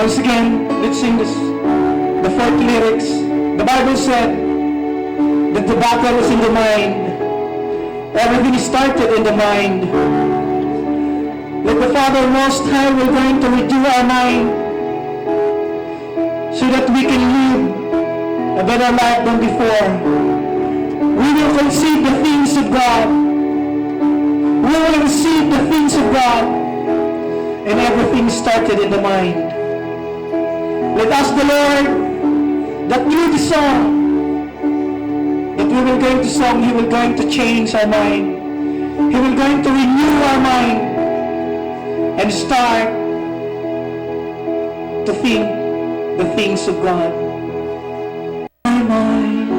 Once again, let's sing this. The fourth lyrics. The Bible said that the battle is in the mind. Everything started in the mind. Like the Father Most High, we're going to renew our mind so that we can live a better life than before. We will conceive the things of God. We will receive the things of God. And everything started in the mind. Let us, the Lord, that through the song that we will going to sing, He will going to change our mind. He will going to renew our mind and start to think the things of God. My mind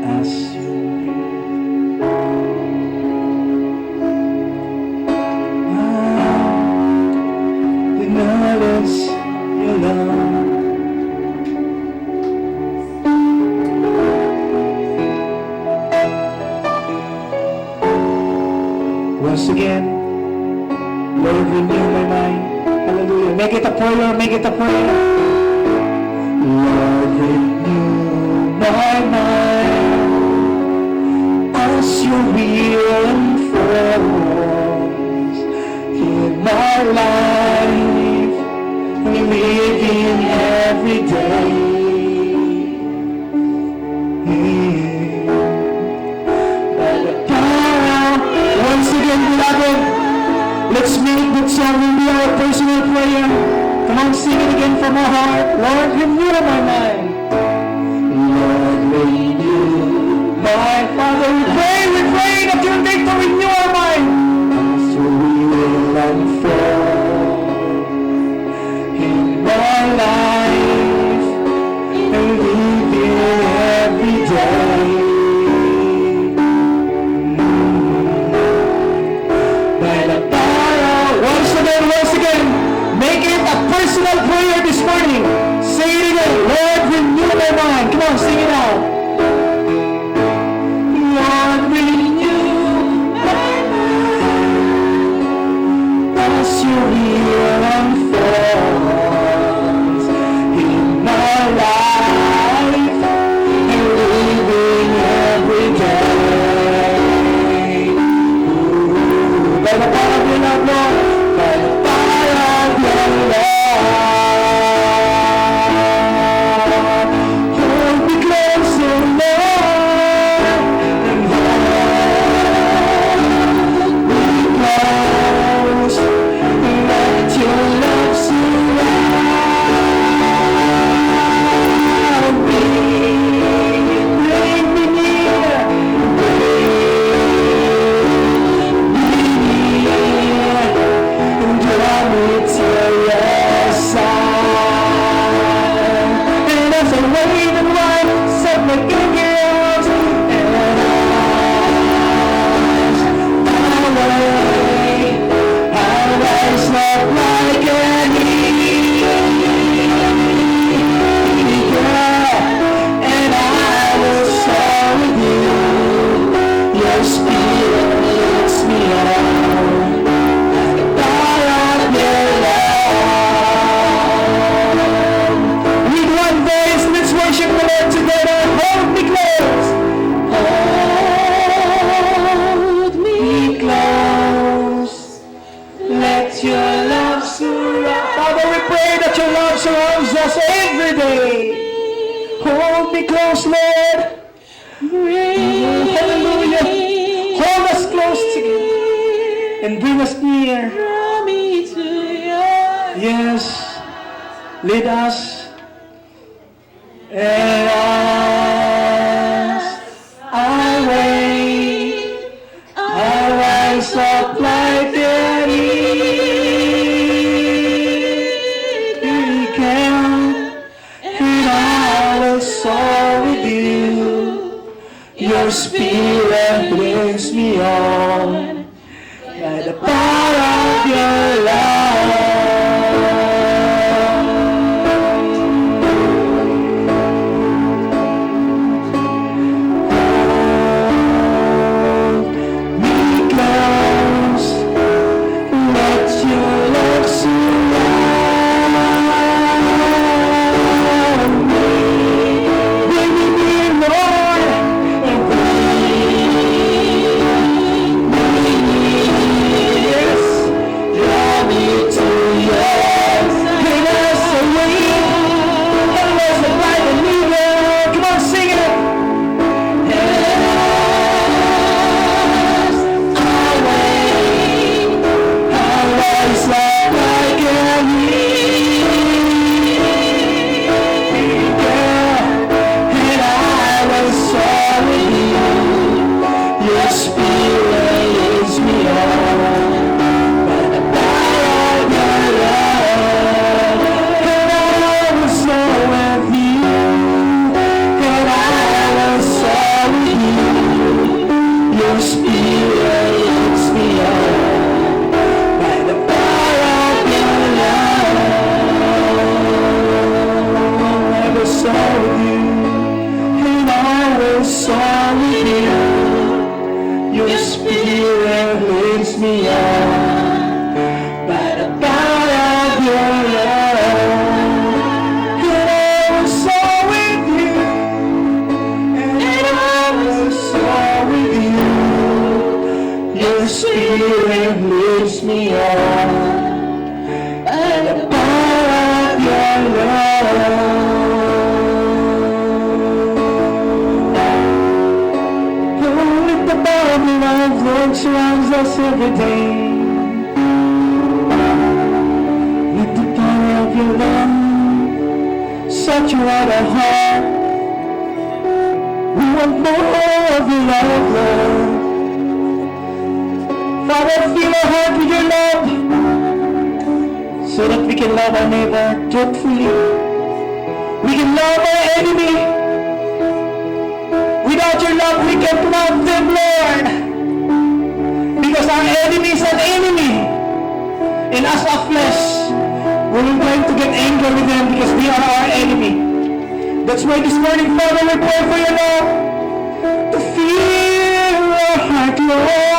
as you acknowledge your love. Once again, Lord, renew my mind. Hallelujah. Make it a prayer, make it a prayer. Lord, renew my mind as your will unfolds in my life, living every day. By the power, once again, beloved, let's make that song will be our personal prayer. Come on, sing it again from our heart. Lord, renew my mind. Lord, renew my Father. We pray that you're going to renew our mind. So we will unfold in my life and live every day. By the power, once again, make it a personal prayer this morning. Say it again. Lord, renew my mind. Come on, sing it out. Lord, renew my mind as your will unfolds in my life and living every day. Ooh, by the power of your love, Lord, by the power of your love, hold me close, oh Lord, and hold me close. Let your love surround me. Bring me near, and draw me to your side. And as I wait and watch, set my fingers and eyes away. I'll rise up like an eagle, and I will soar with you. Your spirit lifts me up. The power of your love. With one voice, let's worship the Lord together. Hold me close. Hold me close. Let your love surround. Father, we pray that your love surrounds us every day. Hold me close, Lord. Hallelujah. Hold us close together and bring us near. Yes. Lead us. And as I wait, I rise up like an eagle, and I will soar with you. Your spirit brings me on by the power of your love. Hold me close, let your love surround Spirit lifts me up by the power of your love. Oh, with the power of love, Lord, surrounds us every day. With the power of your love, saturate our heart. We want more of your love, Lord. Father, fill our heart with your love so that we can love our neighbor truthfully. We can love our enemy. Without your love, we can't love them, Lord. Because our enemy is an enemy. And as of flesh, we're going to get angry with them because they are our enemy. That's why this morning, Father, we pray for your love to fill our heart, Lord.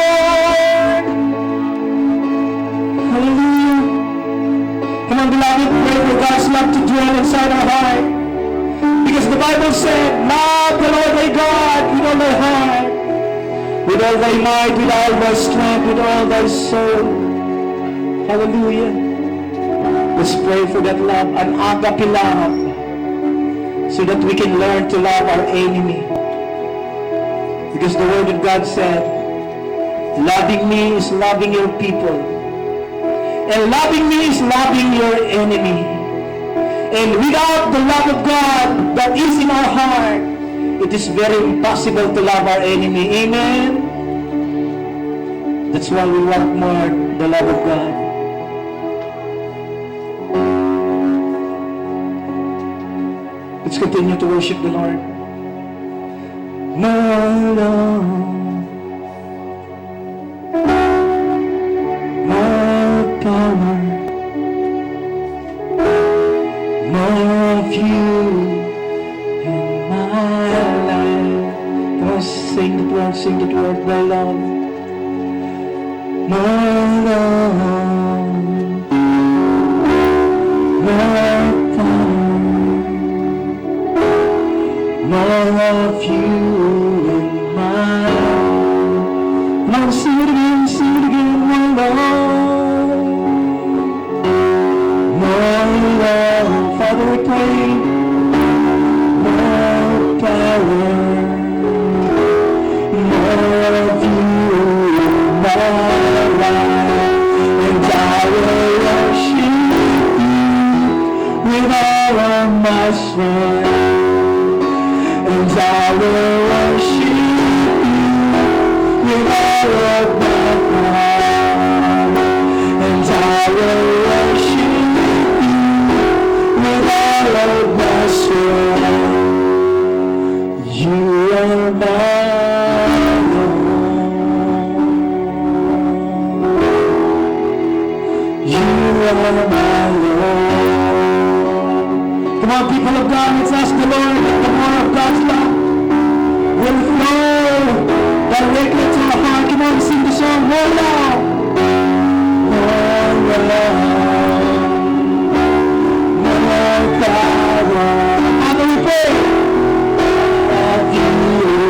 Hallelujah. Come on, beloved, pray for God's love to dwell inside our heart. Because the Bible said, love the Lord thy God with all thy heart, with all thy might, with all thy strength, with all thy soul. Hallelujah. Let's pray for that love, an agape love, so that we can learn to love our enemy. Because the word of God said, loving me is loving your people. And loving me is loving your enemy. And without the love of God that is in our heart, it is very impossible to love our enemy. Amen? That's why we want more the love of God. Let's continue to worship the Lord. More love, more power, more of you in my life. Come on, sing the word, my love. More love, more power, more of you in my life. Come on, sing it again, more love, more love. Father, we pray, more power, more of you in my life. And I will worship you with all of my strength. And I will worship you with all of my heart. And I will worship you with all of my soul. You are my Lord. You are my Lord. Come on, people of God, let's ask the Lord that the more of God's love will flow directly to our heart. Come on, sing the song, more love. More love. More power. Father, we pray of you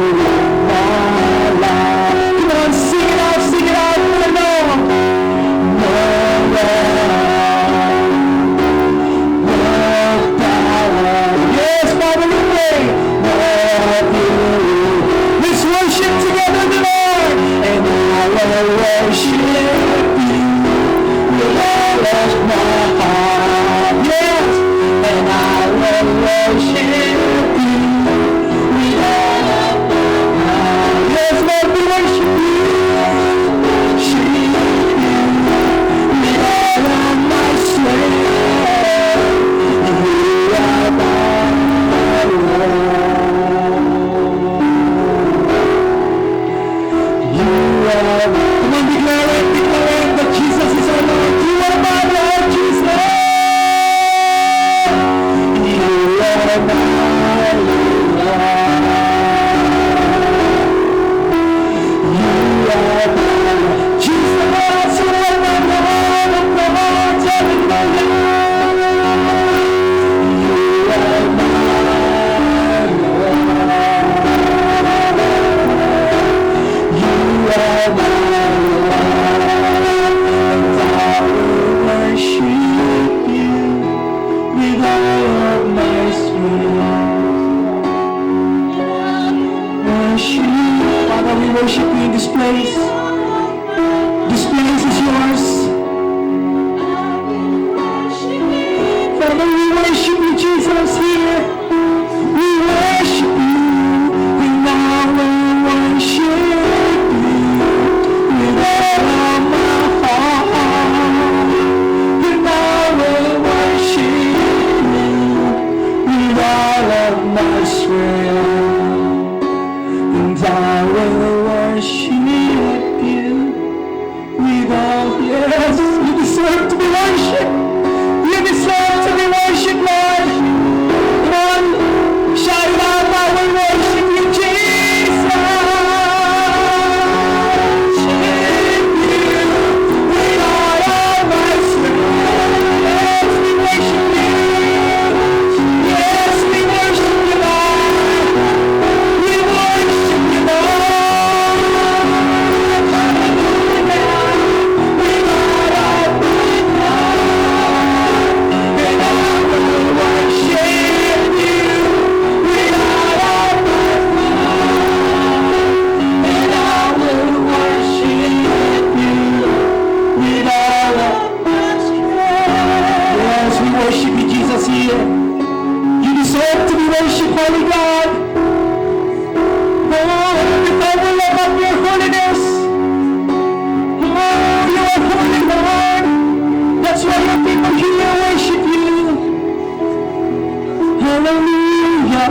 in my life. Come on, sing it out, more love. More love. More power. Yes, Father, we pray more of you. Let's worship together the Lord. And I will worship you with all of my heart. Yes, and I will worship you with all of my heart. Yes, Lord, we worship you. Worship you with all of my strength. You are my Lord. You are. Come on, declare it that Jesus is our Lord. You are my Lord, Jesus. You are my deserve to be worshipped. You deserve to be worshipped, Lord. Come on, shout it out now. We worship you, Jesus. Worship you with all of my strength. Yes, we worship you. Yes, we worship you, Lord. We worship you, Lord. With all of my heart. And I will worship you with all of my heart. And I will worship you with all of my strength. Yes, we worship you, Jesus, here. You deserve to be worshipped, Holy God. Oh, I will lift up your holiness. Oh, you are holy, Lord. That's why your people here worship you. Hallelujah.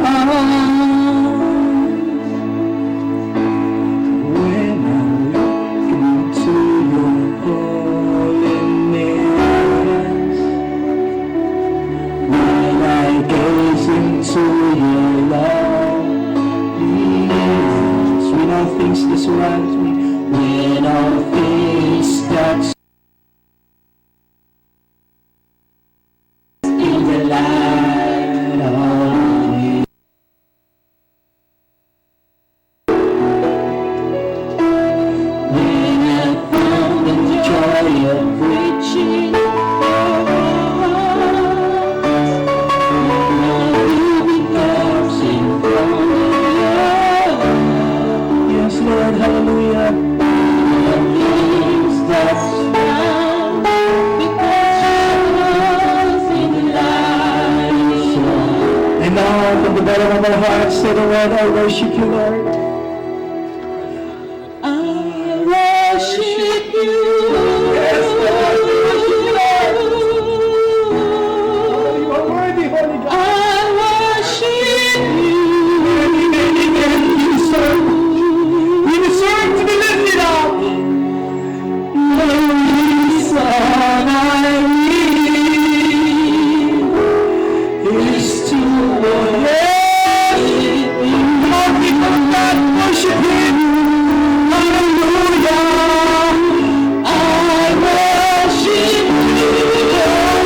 When I look into your holiness, when I gaze into your loveliness, when all things that surround me, when all things that in the light of you. When I found the joy of reaching your arms, moving arms in front of you. Yes, Lord, hallelujah. The things that surround me, because in the light. And now, from the bottom of our hearts, say the word, I worship you, Lord. I worship you. Yes, Lord, we worship you, Lord. Oh, you are worthy, Holy God. I worship you. You deserve to be lifted up. The reason I live is to worship you. More people of God worship him. Hallelujah. I worship you.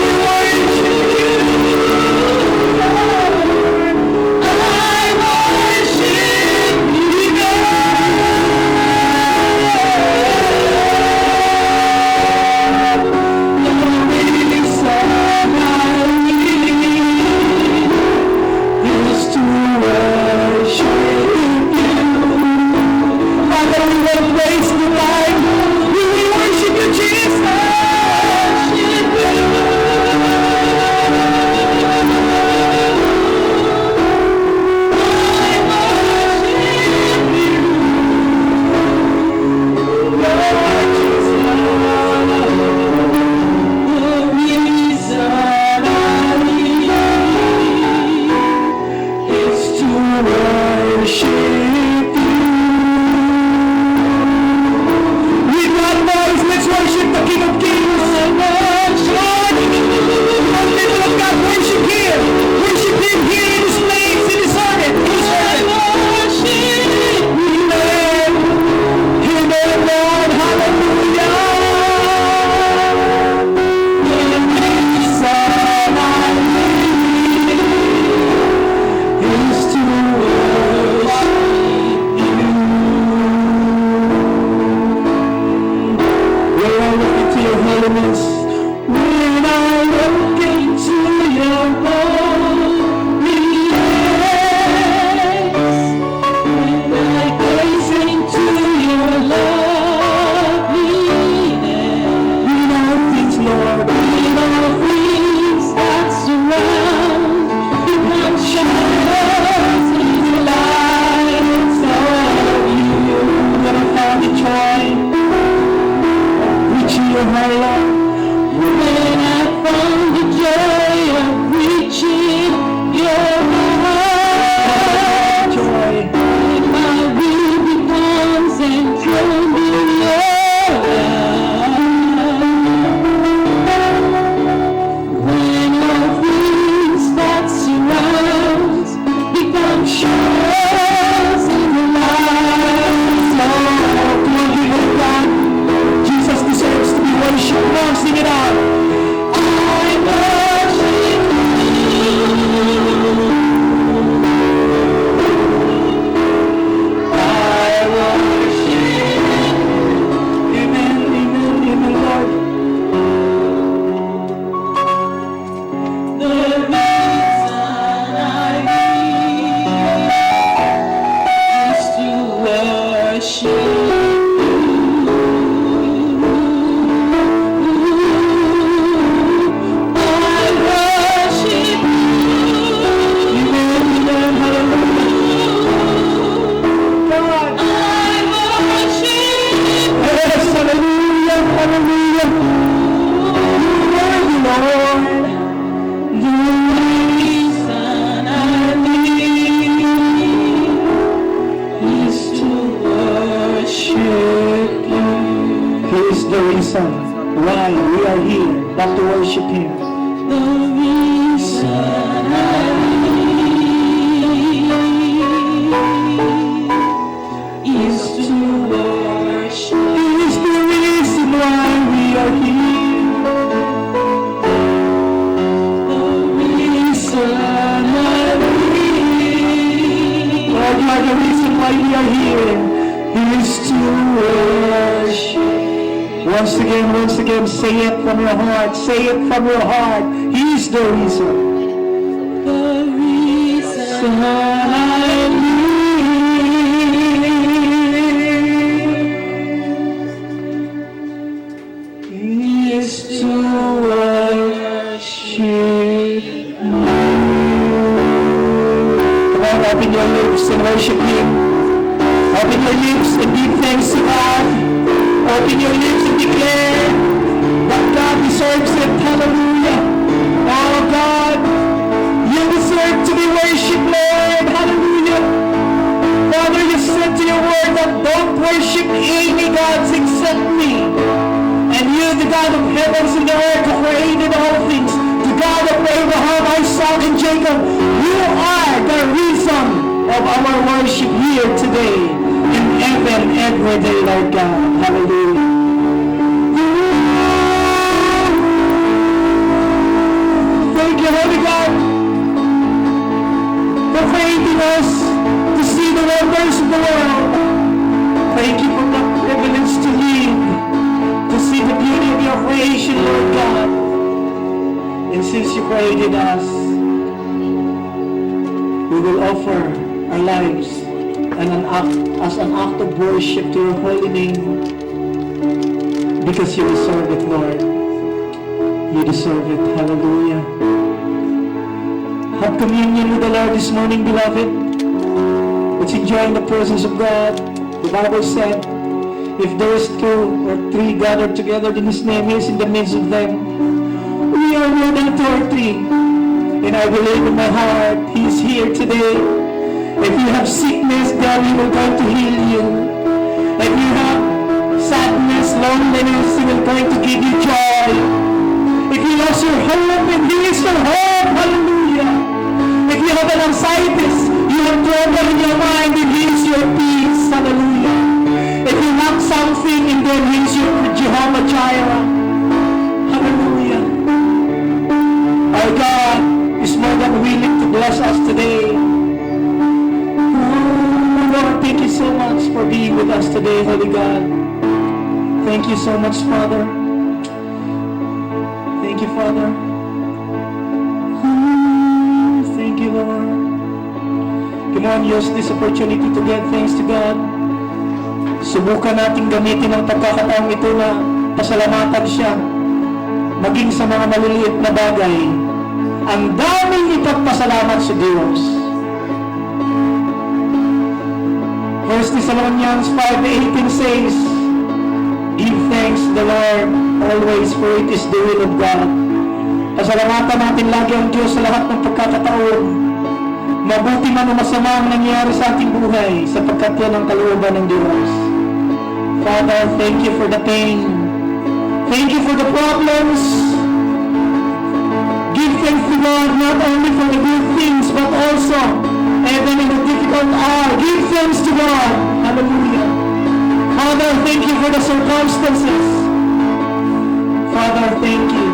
We worship you. I worship you, The reason I live is to worship you. Father, we will praise you, Lord. We will worship you, Jesus. Worship you. I worship you, Lord Jesus. The reason I live is to worship you. With one voice, let's worship the King of Kings. Lord, people of God, worship him. Worship him here in this place, in this earth. Worship him. Amen, Lord. Hallelujah. The reason I live is to worship you. When I look into your holiness, when I look into your holiness, when I gaze into your loveliness, with all things, Lord, with all things that surround, become shadows in the light of you. When I found the joy reaching your high love. When I found the joy of reaching Sing it out. I worship you. I worship you. Amen, amen, amen, Lord. The reason I live is to worship. Why we are here, but to worship Him. The reason I live is to worship. Is the reason why we are here. The reason I live. Lord, you are the reason why we are here. Is to worship. Once again, say it from your heart. Say it from your heart. He is the reason. The reason I live is to worship you. Come on, open your lips and worship Him. Open your lips and give thanks to God. Open your lips and declare that God deserves it. Hallelujah. Oh God, you deserve to be worshipped, Lord. Hallelujah. Father, you said to your word that don't worship any gods except me. And you, the God of heavens and the earth, who created all things, the God of Abraham, Isaac, and Jacob, you are the reason of our worship here today. In heaven, every day, Lord God. Hallelujah. Thank you, Holy God, for creating us to see the wonders of the world. Thank you for the privilege to live, to see the beauty of your creation, Lord God. And since you created us, we will offer our lives as an act of worship to your holy name, because you deserve it, Lord. You deserve it. Hallelujah. Have communion with the Lord this morning, beloved. Let's enjoy the presence of God. The Bible said, if there is 2 or 3 gathered together in His name, He is in the midst of them. We are more than 2 or 3. And I believe in my heart, He is here today. If you have sickness, God will going to heal you. If you have sadness, loneliness, He will going to give you joy. If you lost your home, and He is your home, hallelujah. If you have an anxiety, you have trouble in your mind, and He is your peace, hallelujah. If you lack something, and then He is your Jehovah Jireh, hallelujah. Our God is more than willing to bless us today. Lord, thank you so much for being with us today, Holy God. Thank you so much, Father. Thank you, Father. Thank you, Lord. Come on, use this opportunity to give thanks to God. Subukan natin gamitin ang pagkakataong ito na pasalamatan siya, maging sa mga maliliit na bagay. Ang daming ipagpasalamat sa Diyos. 1 Thessalonians 5:18 says, give thanks to the Lord always, for it is the will of God. Pasalamatan natin lagi ang Diyos sa lahat ng pagkakataon. Mabuti man o masama ang nangyari sa ating buhay, sapagkat yan ang kalooban ng Diyos. Father, thank you for the pain. Thank you for the problems. Give thanks to God not only for the good things, but also even in the difficult hour. Give thanks to God. Hallelujah. Father, thank you for the circumstances. Father, Father, thank you.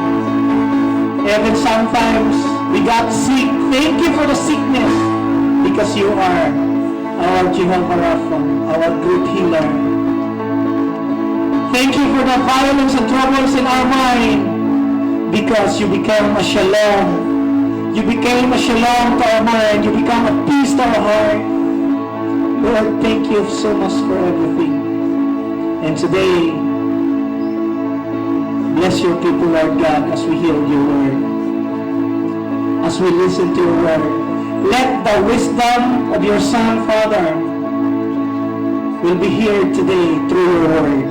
Even sometimes we got sick. Thank you for the sickness because you are our Jehovah Rapha, our great healer. Thank you for the violence and troubles in our mind because you became a shalom. You became a shalom to our mind. You become a peace to our heart. Lord, thank you so much for everything. And today, bless your people, Lord God, as we hear your word. As we listen to your word. Let the wisdom of your Son, Father, will be here today through your word.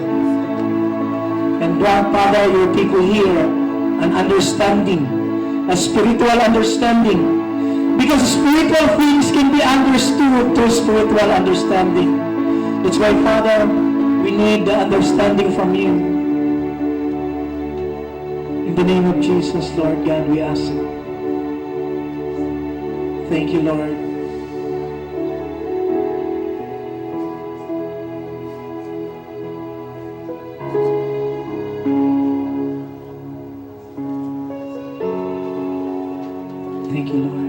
And grant, Father, your people here an understanding, a spiritual understanding. Because spiritual things can be understood through spiritual understanding. That's why, Father, we need the understanding from you. In the name of Jesus, Lord God, we ask it. Thank you, Lord. Thank you, Lord.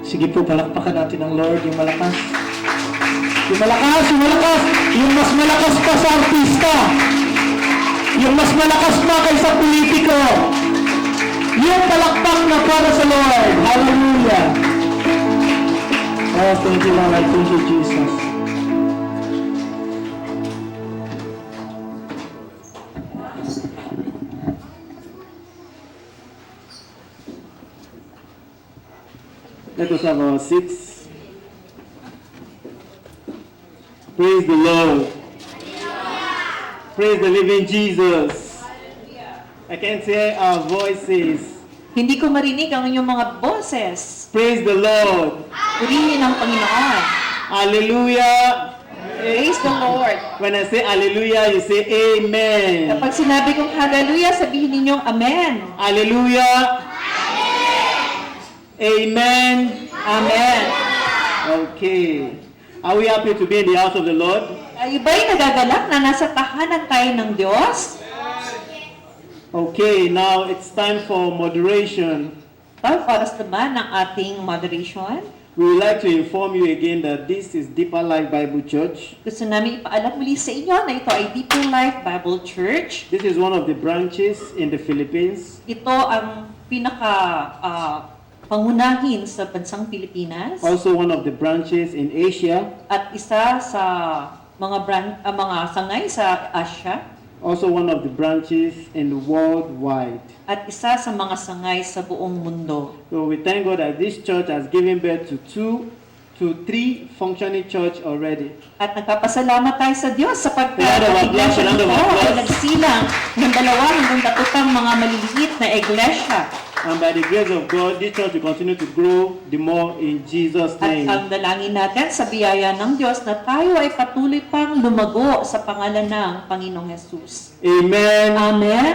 Sige po, palakpakan natin ang Lord, yung malakas. Yung malakas, yung malakas. Yung mas malakas pa sa artista. Yung mas malakas pa kaysa politiko. Yung palakpak na para sa Lord. Hallelujah. Oh, thank you, Lord. Thank you, Jesus. Let us have our seats. Praise the Lord. Praise the living Jesus. I can hear our voices. Hindi ko marinig ang inyong mga boses. Praise the Lord. Purihin ang Panginoon. Hallelujah. Praise the Lord. When I say hallelujah, you say amen. Kapag sinabi kong hallelujah, sabihin ninyong amen. Hallelujah. Amen. Amen. Okay. Are we happy to be in the house of the Lord? Ay, ba'y nagagalak na nasa tahanan tayo ng Diyos? Okay, now it's time for moderation. Oras naman ng ating moderation. We would like to inform you again that this is Deeper Life Bible Church. Gusto namin ipaalam muli sa inyo na ito ay Deeper Life Bible Church. This is one of the branches in the Philippines. Ito ang pangunahin sa bansang Pilipinas. Also one of the branches in Asia. At isa sa mga sangay sa Asia. Also one of the branches in the worldwide. At isa sa mga sangay sa buong mundo. So we thank God that this church has given birth to 2 to 3 functioning church already. At nagpapasalamat tayo sa Diyos sapagkat Round of applause, round of applause. ay nagsilang ng 2 hanggang 3 mga maliliit na iglesia. And by the grace of God, this church will continue to grow the more in Jesus' At name. ang dalangin natin sa biyaya ng Diyos na tayo ay patuloy pang lumago sa pangalan ng Panginoong Jesus. Amen. Amen.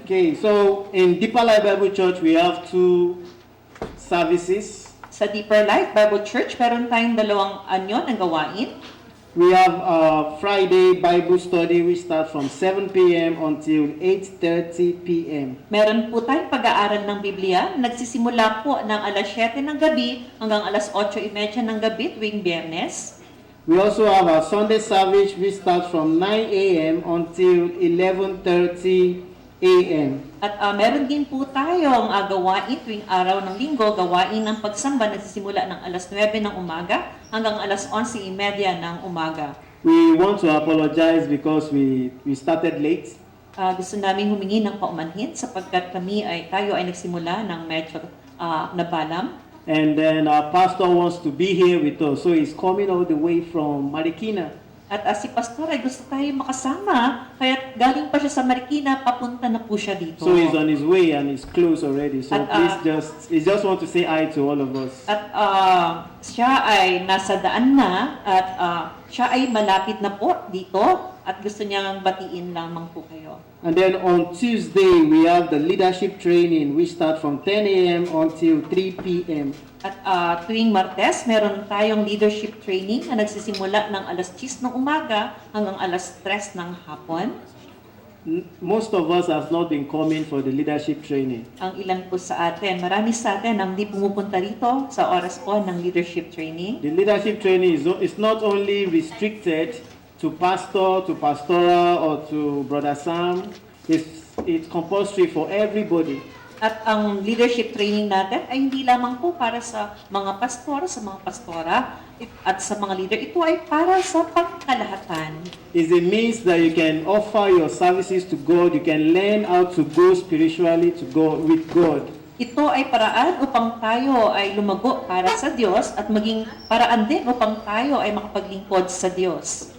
Okay, so in Deeper Life Bible Church, we have 2 services. Sa Deeper Life Bible Church, meron tayong 2 anyo ng gawain. We have a Friday Bible study which starts from 7 p.m. until 8:30 p.m. Meron po tayong pag-aaral ng Biblia. Nagsisimula po ng alas 7 ng gabi hanggang alas 8:30 ng gabi tuwing Biyernes. We also have a Sunday service which starts from 9 a.m. until 11:30 a.m. At meron din po tayong gawain tuwing araw ng linggo, gawain ng pagsamba nagsisimula ng alas 9 ng umaga hanggang alas 11:30 ng umaga. We want to apologize because we started late. Gusto namin humingi ng paumanhin sapagkat tayo ay nagsimula ng medyo nabalam. And then our pastor wants to be here with us, so he's coming all the way from Marikina. At si Pastor ay gusto tayo makasama, kaya galing pa siya sa Marikina, papunta na po siya dito. So he's on his way and he's close already. So At, he just want to say hi to all of us. At siya ay nasa daan na at siya ay malapit na po dito. at gusto niyang batiin lamang po kayo. And then on Tuesday, we have the leadership training, which start from 10 a.m. until 3 p.m. At tuwing Martes, meron tayong leadership training na nagsisimula ng alas 10 ng umaga hanggang alas 3 ng hapon. Most of us have not been coming for the leadership training. Ang ilan po sa atin, marami sa atin ang di pumupunta rito sa oras po ng leadership training. The leadership training is not only restricted to pastor, to pastoral, or to Brother Sam. It's compulsory for everybody. At ang leadership training natin ay hindi lamang po para sa mga pastor, sa mga pastora, at sa mga leader. Ito ay para sa pangkalahatan. It's a means that you can offer your services to God. You can learn how to go spiritually to God with God. Ito ay paraan upang tayo ay lumago para sa Diyos at maging paraan din upang tayo ay makapaglingkod sa Diyos.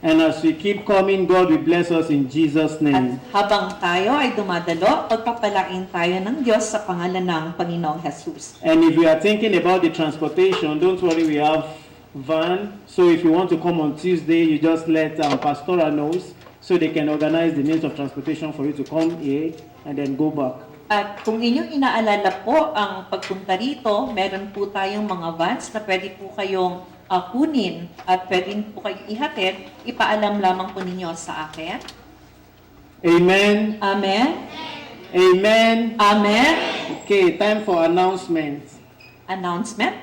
And as we keep coming, God will bless us in Jesus' At name. habang tayo ay dumadalo, pagpapalain tayo ng Diyos sa pangalan ng Panginoong Jesus. And if you are thinking about the transportation, don't worry, we have van. So if you want to come on Tuesday, you just let Pastoral knows so they can organize the means of transportation for you to come here and then go back. At kung inyong inaalala po ang pagpunta rito, meron po tayong mga vans na pwede po kayong kunin at pwede po kayong ihatid, ipaalam lamang po ninyo sa akin. Amen. Amen. Amen. Amen. Okay, time for announcements. Announcement.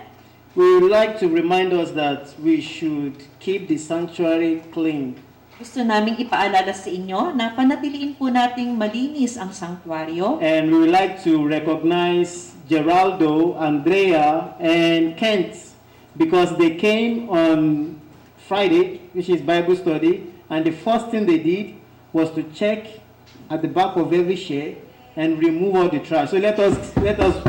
We would like to remind us that we should keep the sanctuary clean. Gusto naming ipaalala sa inyo na panatiliin po nating malinis ang sanktuaryo. And we would like to recognize Geraldo, Andrea, and Kent because they came on Friday, which is Bible study, and the first thing they did was to check at the back of every share and remove all the trash. So let us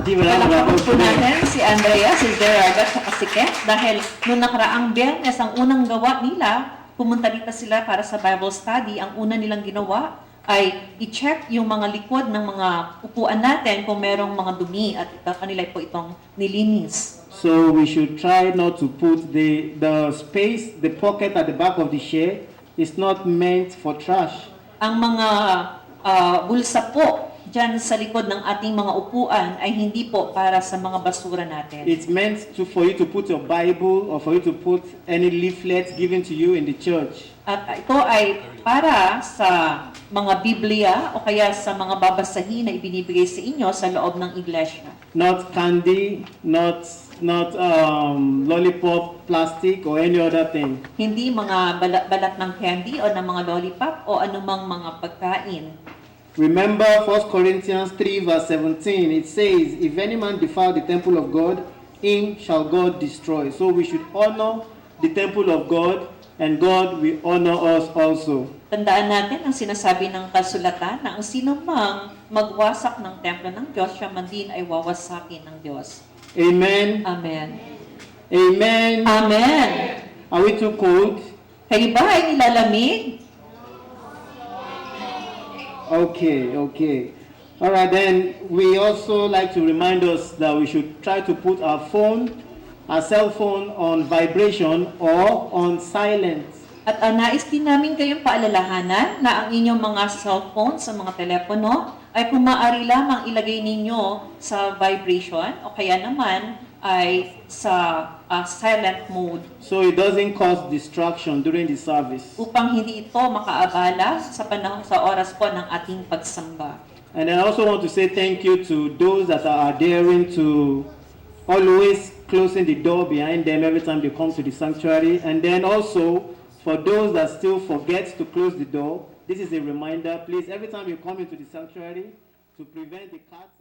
give a round of applause Palakpakan po to them. natin si Andrea, si Gerardo, at si Kent dahil noong nakaraang Biyernes, ang unang gawa nila, pumunta dito sila para sa Bible study. Ang una nilang ginawa ay i-check yung mga likod ng mga upuan natin kung merong mga dumi at kanila po itong nilinis. So we should try not to put the space, the pocket at the back of the chair is not meant for trash. Ang mga bulsa po dyan sa likod ng ating mga upuan ay hindi po para sa mga basura natin. It's meant for you to put your Bible or for you to put any leaflet given to you in the church. At ito ay para sa mga Biblia o kaya sa mga babasahin na ibinibigay sa inyo sa loob ng iglesia. Not candy, not lollipop, plastic, or any other thing. Hindi mga balat ng candy o ng mga lollipop o anumang mga pagkain. Remember 1 Corinthians 3 verse 17, it says, if any man defile the temple of God, him shall God destroy. So we should honor the temple of God and God will honor us also. Tandaan natin ang sinasabi ng kasulatan na ang sino mang magwasak ng templo ng Diyos, siya man din ay wawasakin ng Diyos. Amen. Amen. Amen. Amen. Are we too cold? Kayo ba ay nilalamig? Okay. All right, then we also like to remind us that we should try to put our cell phone on vibration or on silent. At nais din namin kayong paalalahanan na ang inyong mga cellphone sa mga telepono ay kung maaari lamang ilagay ninyo sa vibration o kaya naman ay sa silent mode So it doesn't cause distraction during the service. upang hindi ito makaabala sa panahon sa oras po ng ating pagsamba. And I also want to say thank you to those that are adhering to always closing the door behind them every time they come to the sanctuary. And then also, for those that still forget to close the door, this is a reminder, please, every time you come into the sanctuary, to prevent the cats.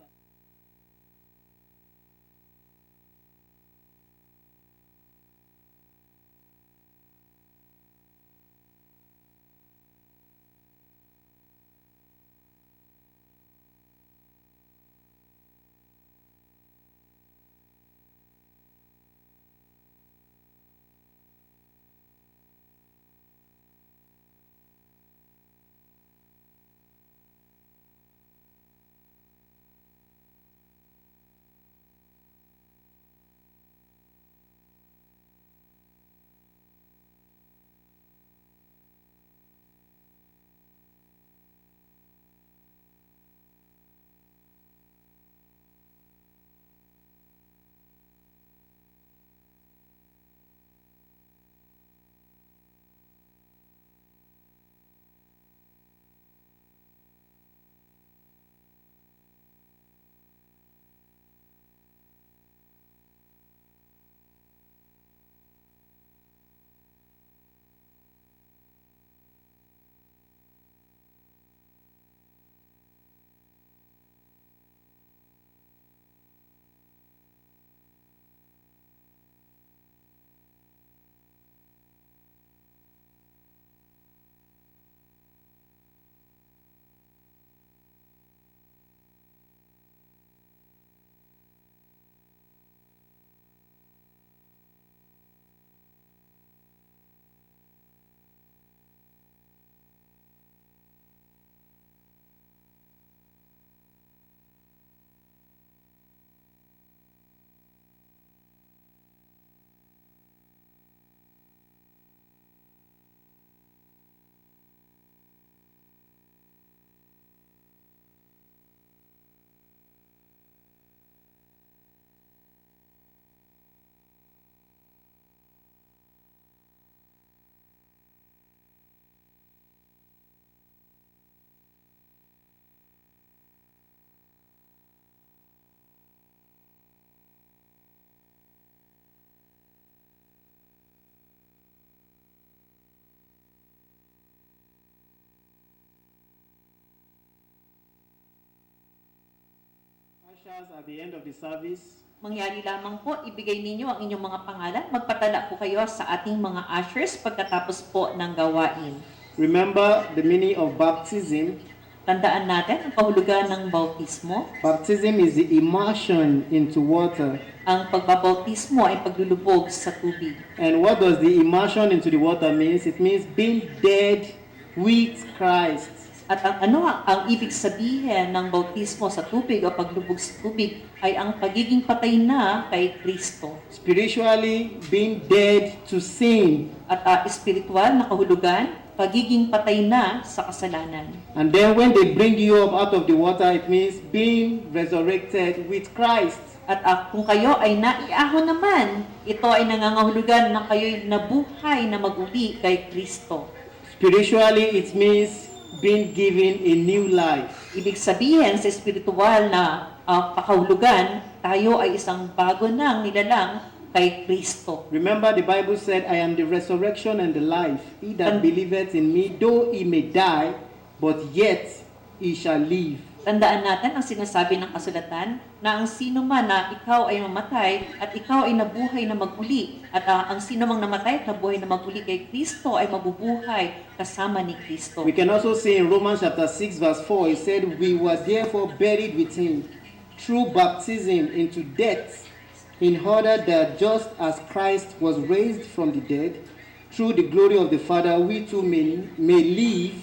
ushers at the end of the service. Mangyari lamang po, ibigay ninyo ang inyong mga pangalan. Magpatala po kayo sa ating mga ushers pagkatapos po ng gawain. Remember the meaning of baptism. Tandaan natin ang kahulugan ng bautismo. Baptism is the immersion into water. Ang pagbabautismo ay paglulubog sa tubig. And what does the immersion into the water means? It means being dead with Christ. At ang ibig sabihin ng bautismo sa tubig o paglubog sa tubig ay ang pagiging patay na kay Kristo. Spiritually, being dead to sin. At espiritual na kahulugan, pagiging patay na sa kasalanan. And then when they bring you up out of the water, it means being resurrected with Christ. At kung kayo ay naiahon naman, ito ay nangangahulugan na kayo'y nabuhay na mag-uli kay Kristo. Spiritually, it means being given a new life. Ibig sabihin sa espiritual na pakahulugan, tayo ay isang bago nang nilalang kay Kristo. Remember, the Bible said, I am the resurrection and the life. He that believeth in me, though he may die, but yet he shall live. Tandaan natin ang sinasabi ng kasulatan na ang sino man na ikaw ay mamatay at ikaw ay nabuhay na mag-uli at ang sino mang namatay at nabuhay na mag-uli kay Kristo ay mabubuhay kasama ni Kristo. We can also see in Romans chapter 6 verse 4, it said, we were therefore buried with him through baptism into death, in order that just as Christ was raised from the dead, through the glory of the Father, we too may live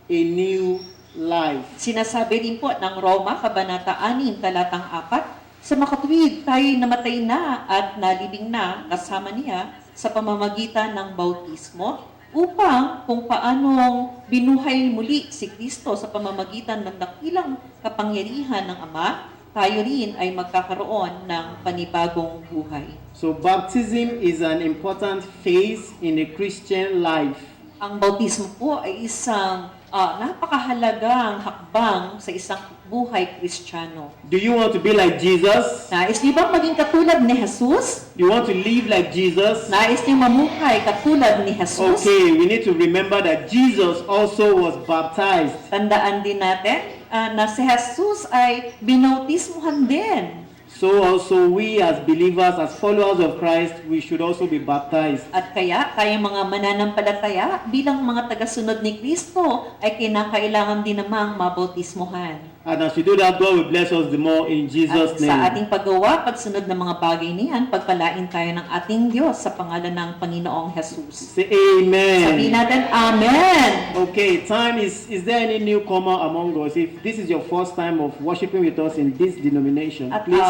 a new life. Sinasabi din po ng Roma, Kabanata 6, talatang 4, sa makatuwid tayo'y namatay na at nalibing na kasama niya sa pamamagitan ng bautismo, upang kung paanong binuhay muli si Kristo sa pamamagitan ng dakilang kapangyarihan ng Ama, tayo rin ay magkakaroon ng panibagong buhay. So baptism is an important phase in a Christian life. Ang bautismo po ay isang napakahalagang hakbang sa isang buhay Kristiyano. Do you want to be like Jesus? Nais niyo bang maging katulad ni Jesus? Do you want to live like Jesus? Nais niyo mamuhay katulad ni Jesus? Okay, we need to remember that Jesus also was baptized. Tandaan din natin na si Jesus ay binautismuhan din. So also we as believers, as followers of Christ, we should also be baptized. At kaya, tayong mga mananampalataya bilang mga tagasunod ni Kristo ay kinakailangan din namang mabautismuhan. And as we do that, God will bless us the more in Jesus' At sa name. ating paggawa, pagsunod ng mga bagay niyan, pagpalain tayo ng ating Diyos sa pangalan ng Panginoong Jesus. Say amen. Sabihin natin, Amen! Okay, is there any newcomer among us? If this is your first time of worshiping with us in this denomination, At please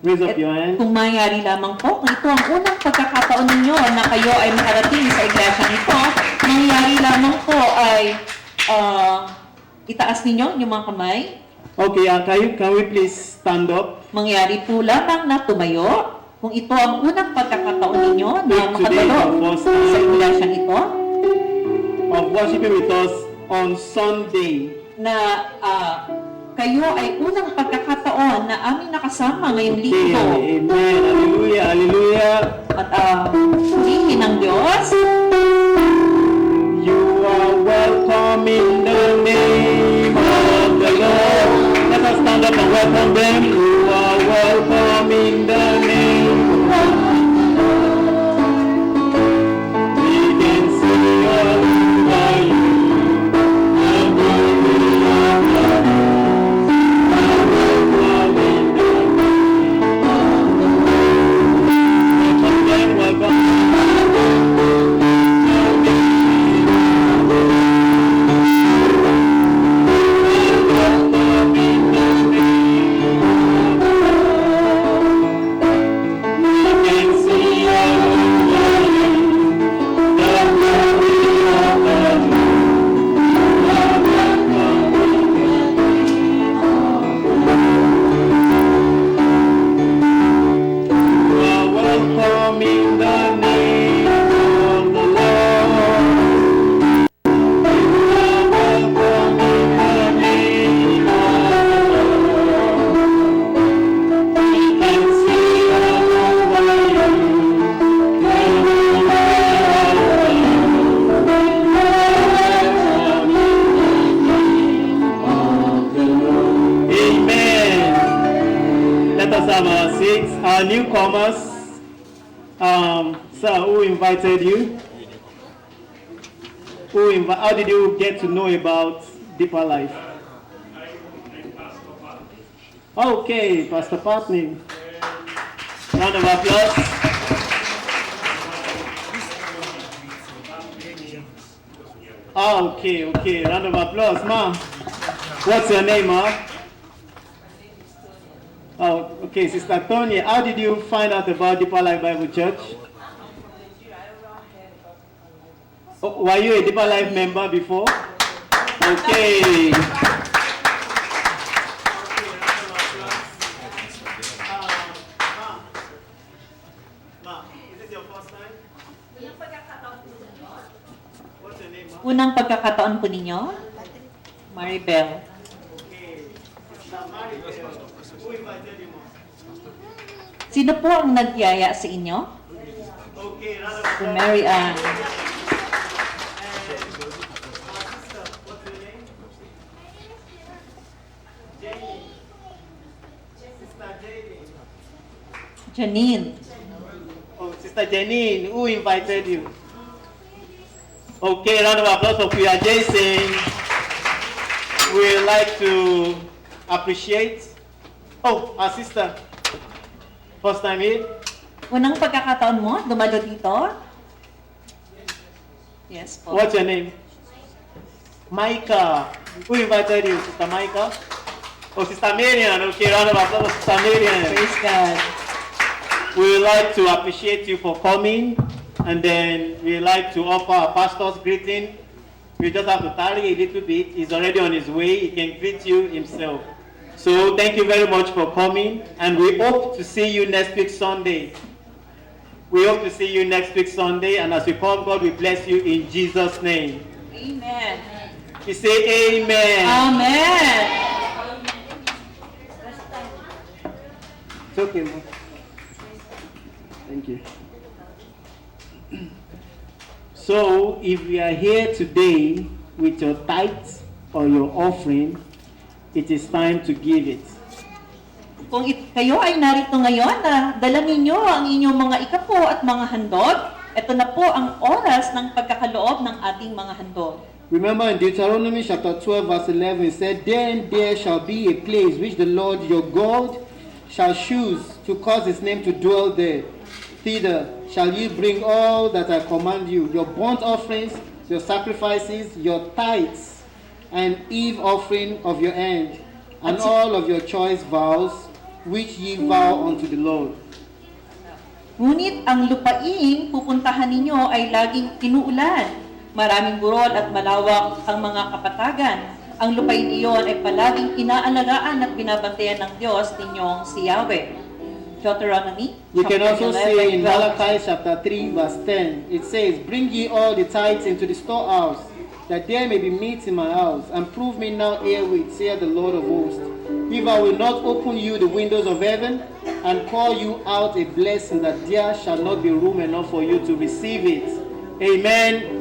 raise up your hand. kung mangyari lamang po, kung ito ang unang pagkakataon ninyo na kayo ay makarating sa iglesia nito, mangyari lamang po ay itaas ninyo yung mga kamay. Okay, can we please stand up? Mangyari po lamang na tumayo kung ito ang unang pagkakataon ninyo na If today is makadalo your first time sa iglesia nito, of worshiping with us on Sunday, na kayo ay unang pagkakataon na aming nakasama ngayong okay, linggo. amen, hallelujah, hallelujah. At purihin ng Diyos. You are welcome in the name of the Lord. Let us stand up and welcome them. You are welcome in the name of the Lord. We can sing all over you. And we will love you. You are welcome in the name of the Lord. Welcome them, welcome. greet our newcomers. Sir, who invited you? How did you get to know about Deeper Life? Okay, Pastor Patney. Round of applause. Okay. Round of applause, ma'am. What's your name, ma'am? Oh, okay, Sister Tony. How did you find out about Deeper Life Bible Church? Oh, were you a Deeper Life member before? Okay. Unang pagkakataon po ninyo? Maribel. Sino po ang nagyaya sa inyo? Si Mary Ann. Janine. Oh, Sister Janine, who invited you? Okay, round of applause for Kuya Jason. We like to appreciate. Oh, our sister. First time here? Unang pagkakataon mo, dumalo dito? Yes po. What's your name? Micah. Who invited you? Sister Micah? Oh, Sister Marian. Okay, round of applause for Sister Marian. Praise God. We would like to appreciate you for coming, and then we like to offer our pastor's greeting. We just have to tarry a little bit. He's already on his way. He can greet you himself. So thank you very much for coming, and we hope to see you next week Sunday. We hope to see you next week Sunday, and as we come, God will bless you in Jesus' name. Amen. We say amen. Amen. It's okay, Mom. Thank you. So, if you are here today with your tithes or your offering, it is time to give it. Kung kayo ay narito ngayon na dala ninyo ang inyong mga ikapo at mga handog, ito na po ang oras ng pagkakaloob ng ating mga handog. Remember in Deuteronomy chapter 12 verse 11 it said, Then there shall be a place which the Lord your God shall choose to cause his name to dwell there. Thither shall you bring all that I command you, your burnt offerings, your sacrifices, your tithes, and eve offering of your hand, and all of your choice vows, which ye vow unto the Lord. Ngunit ang lupaing pupuntahan ninyo ay laging inuulan. Maraming burol at malawak ang mga kapatagan. Ang lupain iyon ay palaging inaalagaan at binabantayan ng Diyos ninyong si Yahweh. Deuteronomy You can chapter also 11, see in 12. Malachi chapter 3 verse 10, it says, Bring ye all the tithes into the storehouse, that there may be meat in my house, and prove me now herewith, saith the Lord of hosts, if I will not open you the windows of heaven, and pour you out a blessing, that there shall not be room enough for you to receive it. Amen.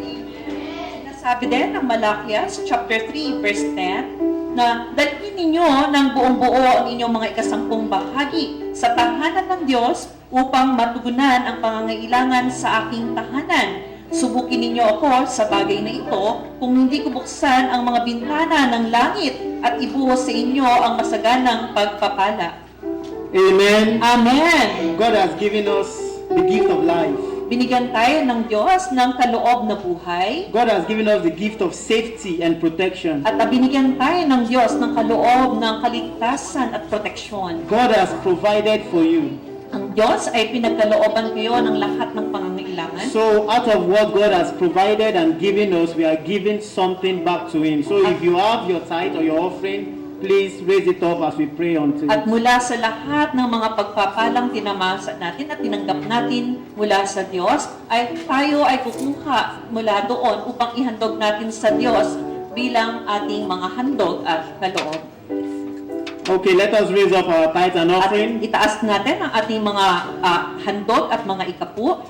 Sabi din ng Malakias chapter 3 verse 10 na dalhin ninyo ng buong buo ang inyong mga ikasampung bahagi sa tahanan ng Diyos upang matugunan ang pangangailangan sa aking tahanan. Subukin ninyo ako sa bagay na ito kung hindi ko buksan ang mga bintana ng langit at ibuhos sa inyo ang masaganang pagpapala. Amen. Amen. God has given us the gift of life. Binigyan tayo ng Diyos ng kaloob na buhay God has given us the gift of safety and protection. at binigyan tayo ng Diyos ng kaloob ng kaligtasan at proteksyon. God has provided for you. Ang Diyos ay pinagkalooban kayo ng lahat ng pangangailangan. So out of what God has provided and given us, we are giving something back to Him. So if you have your tithe or your offering, please raise it up as we pray unto At it. mula sa lahat ng mga pagpapalang tinamasa natin at tinanggap natin mula sa Diyos, ay tayo ay kukuha mula doon upang ihandog natin sa Diyos bilang ating mga handog at kaloob. Okay, let us raise up our tithe and At offering. itaas natin ang ating mga handog at mga ikapu.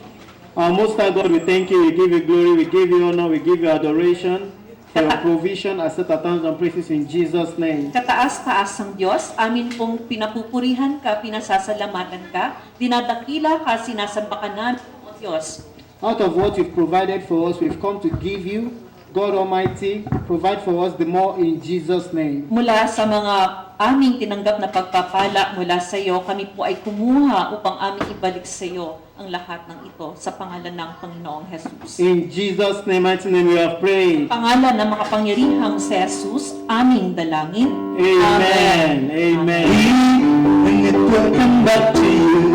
Our Most High God, we thank you, we give you glory, we give you honor, we give you adoration for your provision. I set our thanks and praises in Jesus' name. Kataas-taas ang Diyos, amin pong pinapupurihan ka, pinasasalamatan ka, dinadakila ka, sinasamba ka namin, O Diyos. Out of what you've provided for us, we've come to give you. God Almighty, provide for us the more in Jesus' name. Mula sa mga aming tinanggap na pagpapala mula sa iyo, kami po ay kumuha upang aming ibalik sa iyo ang lahat ng ito sa pangalan ng Panginoong Jesus. In Jesus' name, mighty name, we have prayed. Pangalan ng makapangyarihang si Jesus, aming dalangin. Amen. Amen. And it will come back to you.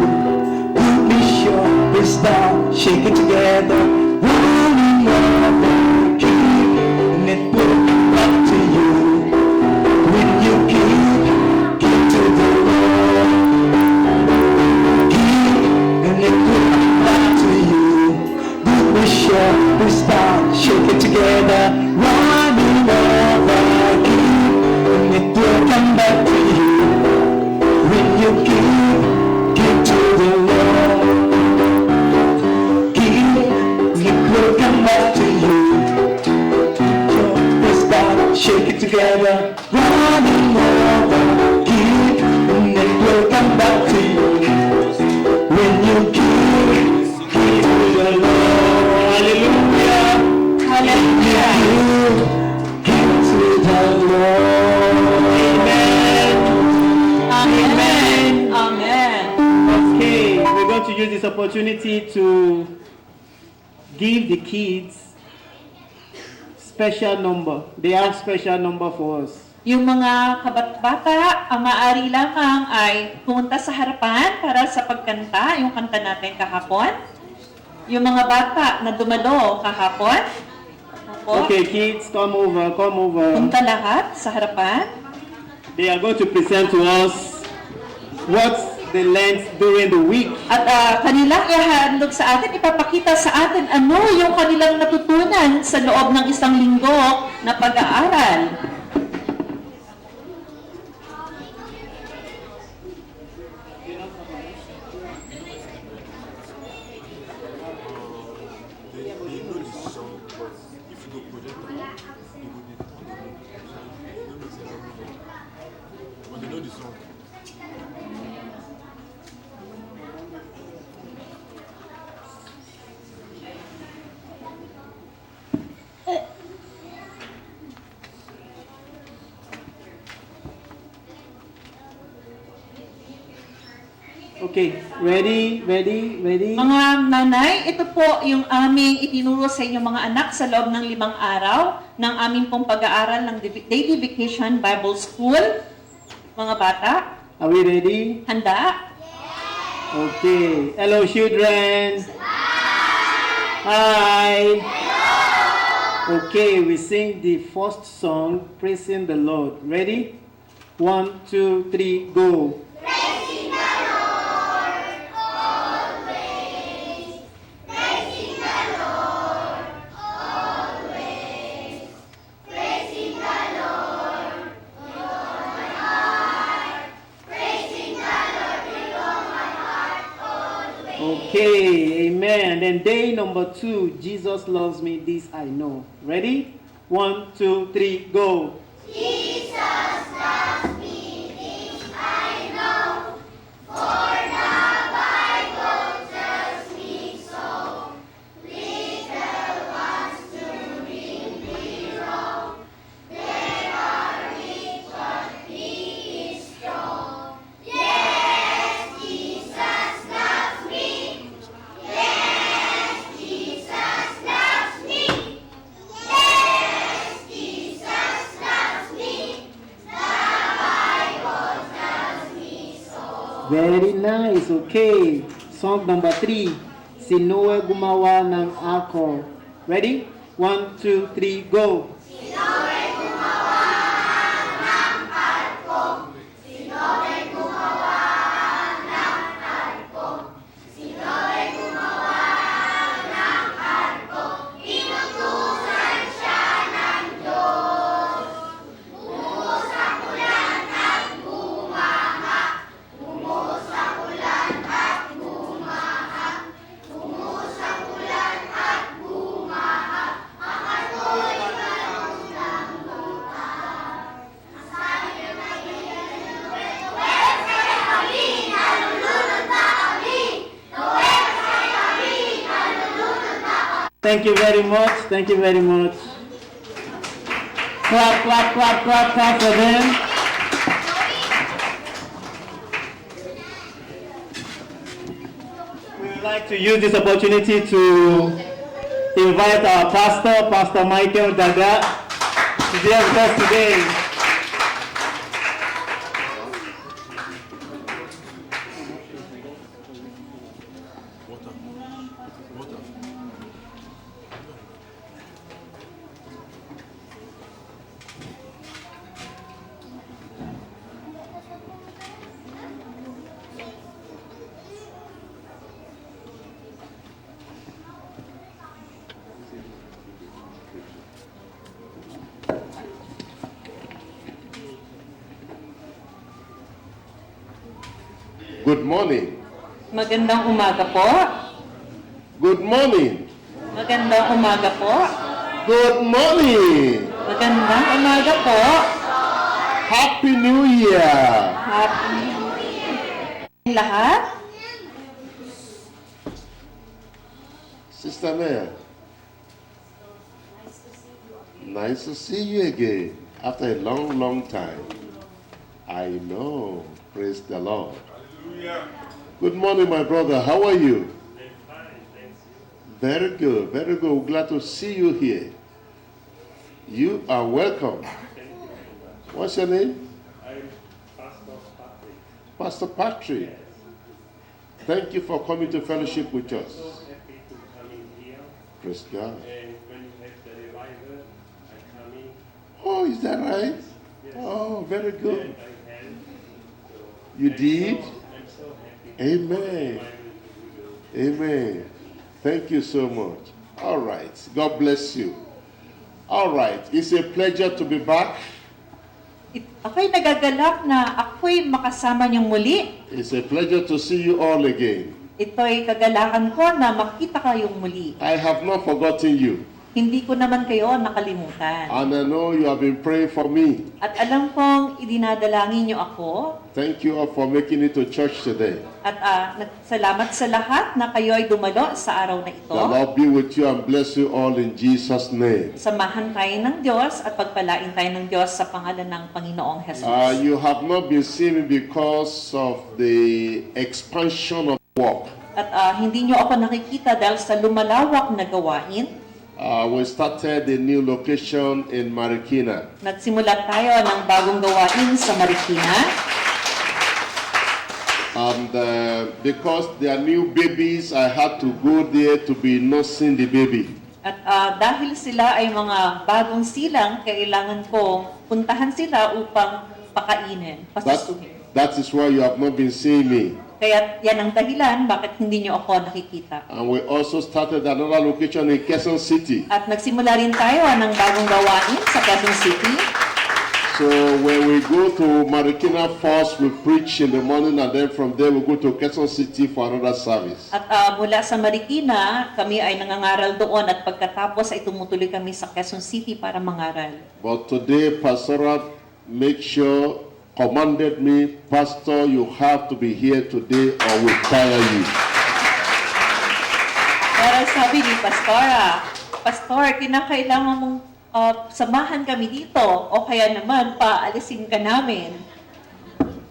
Be sure, press down, shake it together. Running over, and it will come back to you. When you give to the Lord. Give, and it will come back to you. Be sure, press down, shake it together. Running over, give, and it will come back to you. When you give to the Lord. Give, it will come back to you. Press down, shake it together, running over. Give, and it will come back to you. When you give to the Lord. Hallelujah. Hallelujah. Give to the Lord. Amen. Amen. Amen. Okay, we're going to use this opportunity to give the kids special number. They have special number for us. Yung mga kabat-bata, ang maaari lamang ay pumunta sa harapan para sa pagkanta, yung kanta natin kahapon. Yung mga bata na dumalo kahapon, opo, Okay, kids, come over, come over. punta lahat sa harapan. They are going to present to us what they learned during the week. At kanilang ihandog sa atin, ipapakita sa atin ano yung kanilang natutunan sa loob ng isang linggo na pag-aaral. Okay, ready? Mga nanay, ito po yung aming itinuro sa inyong mga anak sa loob ng 5 araw ng aming pong pag-aaral ng Daily Vacation Bible School. Mga bata, Are we ready? handa? Okay. Hello, children. Hi. Okay, we sing the first song, Praising the Lord. Ready? 1, 2, 3, go. Okay, amen. And then day number 2, Jesus loves me, this I know. Ready? 1, 2, 3, go. Very nice. Okay. Song number 3. Sinoe gumawa ng ako. Ready? 1, 2, 3, go. Thank you very much. Thank you very much. Clap, clap, clap, clap, clap for them. We would like to use this opportunity to invite our pastor, Pastor Michael Daga, to be with us today. Good morning. Magandang umaga po. Good morning. Magandang umaga po. Good morning. Magandang umaga po. Happy New Year. Happy lahat. Sister Mel. Nice to see you again after a long, long time. I know. Praise the Lord. Good morning, my brother. How are you? I'm fine, thanks. Very good. Very good. Glad to see you here. You are welcome. What's your name? I'm Pastor Patrick. Pastor Patrick. Thank you for coming to fellowship with us. So happy to come in here. Praise God. And when you have the revival, I come in Oh, is that right? Yes. Oh, very and good. I help. So You I'm did? I'm so happy. Amen. Revival to you. Amen. Thank you so much. All right. God bless you. All right. It's a pleasure to be back. Ako'y nagagalak na ako'y makasama niyong muli. It's a pleasure to see you all again. Ito'y kagalakan ko na makita kayong muli. I have not forgotten you. Hindi ko naman kayo nakalimutan. And I know you have been praying for me. At alam kong idinadalangin niyo ako. Thank you all for making it to church today. At salamat sa lahat na kayo ay dumalo sa araw na ito. The Lord be with you and bless you all in Jesus' name. Samahan tayo ng Diyos at pagpalain tayo ng Diyos sa pangalan ng Panginoong Jesus. You have not been seeing me because of the expansion of work. At hindi niyo ako nakikita dahil sa lumalawak na gawain. We started a new location in Marikina. Nagsimula tayo ng bagong gawain sa Marikina. And because they are new babies, I had to go there to be nursing the baby. At dahil sila ay mga bagong silang, kailangan kong puntahan sila upang pakainin, pasasuhin. That is why you have not been seeing me. Kaya yan ang dahilan bakit hindi niyo ako nakikita. And we also started another location in Quezon City. At nagsimula rin tayo ng bagong gawain sa Quezon City. So when we go to Marikina first, we preach in the morning, and then from there we go to Quezon City for another service. At mula sa Marikina, kami ay nangangaral doon at pagkatapos ay tumutuloy kami sa Quezon City para mangaral. But today, Pastor make sure commanded me, Pastor, you have to be here today or we'll fire you. Pero sabi ni Pastora, Pastor, kinakailangan mong samahan kami dito o kaya naman paalisin ka namin.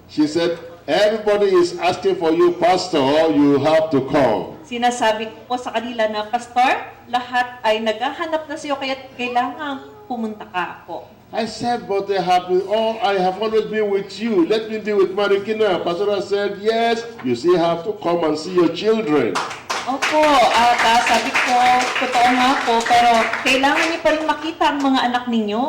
She said, everybody is asking for you, Pastor, you have to come. Sinasabi ko po sa kanila na, Pastor, lahat ay naghahanap na sa'yo kaya kailangan pumunta ka ako. I said, but I have always been with you. Let me be with Marikina. Pastor said, yes, you still have to come and see your children. Opo, sabi ko, totoo nga po, pero kailangan niyo pa rin makita ang mga anak ninyo.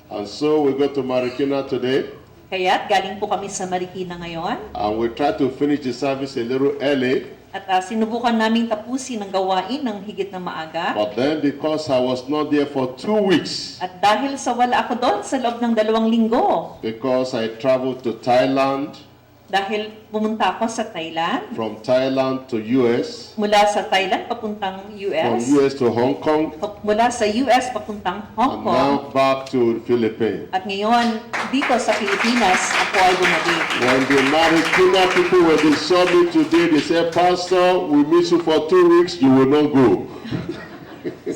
And so we go to Marikina today. Kaya't galing po kami sa Marikina ngayon. And we try to finish the service a little early. At sinubukan naming tapusin ang gawain ng higit na maaga. But then because I was not there for 2 weeks, At dahil sa wala ako doon sa loob ng 2 linggo, because I traveled to Thailand, dahil pumunta ako sa Thailand, from Thailand to US, mula sa Thailand papuntang from US, US to Hong Kong, mula sa US papuntang Hong and now Kong, back to the Philippines. at ngayon dito sa Pilipinas ako ay bumalik. When the Marikina people were they saw me today, they said, Pastor, we miss you for 2 weeks, you will not go.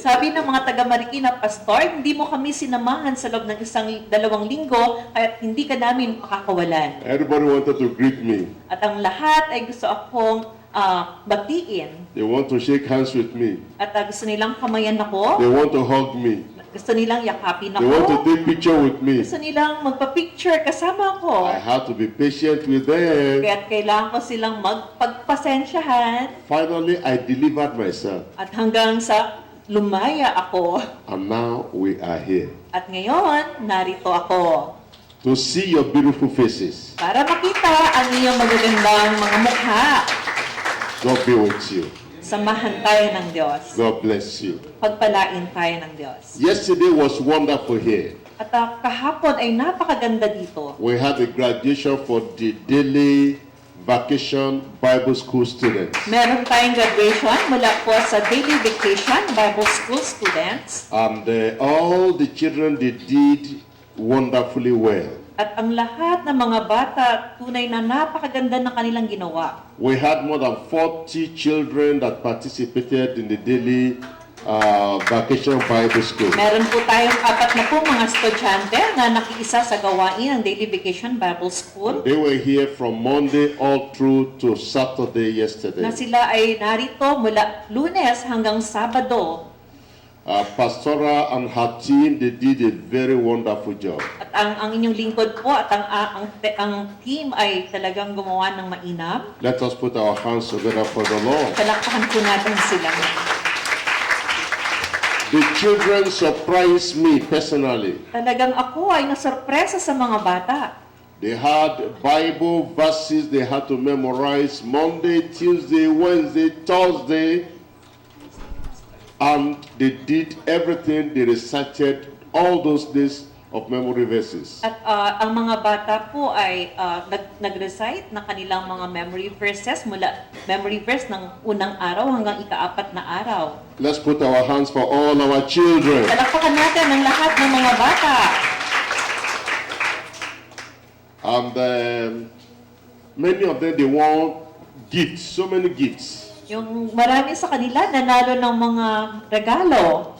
Sabi ng mga taga Marikina, Pastor, hindi mo kami sinamahan sa loob ng 1-2 linggo, kaya hindi ka namin makakawalan. Everybody wanted to greet me. At ang lahat ay gusto akong batiin. They want to shake hands with me. At gusto nilang kamayan ako. They want to hug me. Gusto nilang yakapin They want to ako. take picture with me. Gusto nilang magpa-picture kasama ko. I have to be patient with them. Kaya kailangan ko silang magpagpasensyahan. Finally, I delivered myself. At hanggang sa lumaya ako. And now we are here At ngayon, narito ako. to see your beautiful faces. Para makita ang iyong magagandang mga mukha. God be with you. Samahan tayo ng Diyos. God bless you. Pagpalain tayo ng Diyos. Yesterday was wonderful here. At kahapon ay napakaganda dito. We had a graduation for the daily vacation Bible school students. Meron tayong graduation mula po sa Daily Vacation Bible School students. And all the children, they did wonderfully well. At ang lahat ng mga bata, tunay na napakaganda ng kanilang ginawa. We had more than 40 children that participated in the daily vacation Bible school. Meron po tayong 40 mga estudyante na nakiisa sa gawain ng Daily Vacation Bible School. They were here from Monday all through to Saturday yesterday. Na sila ay narito mula Lunes hanggang Sabado. Pastora and her team, they did a very wonderful job. At ang inyong lingkod po at ang team ay talagang gumawa ng mainam. Let us put our hands together for the Lord. Palakpakan po natin sila. The children surprised me personally. Talagang ako ay nasurpresa sa mga bata. They had Bible verses they had to memorize Monday, Tuesday, Wednesday, Thursday. And they did everything, they recited all those days of memory verses. At ang mga bata po ay nag-recite ng kanilang mga memory verses mula memory verse ng unang araw hanggang ika-4 na araw. Let's put our hands for all our children. Palakpakan natin ang lahat ng mga bata. And many of them, they want gifts, so many gifts. Yung marami sa kanila nanalo ng mga regalo.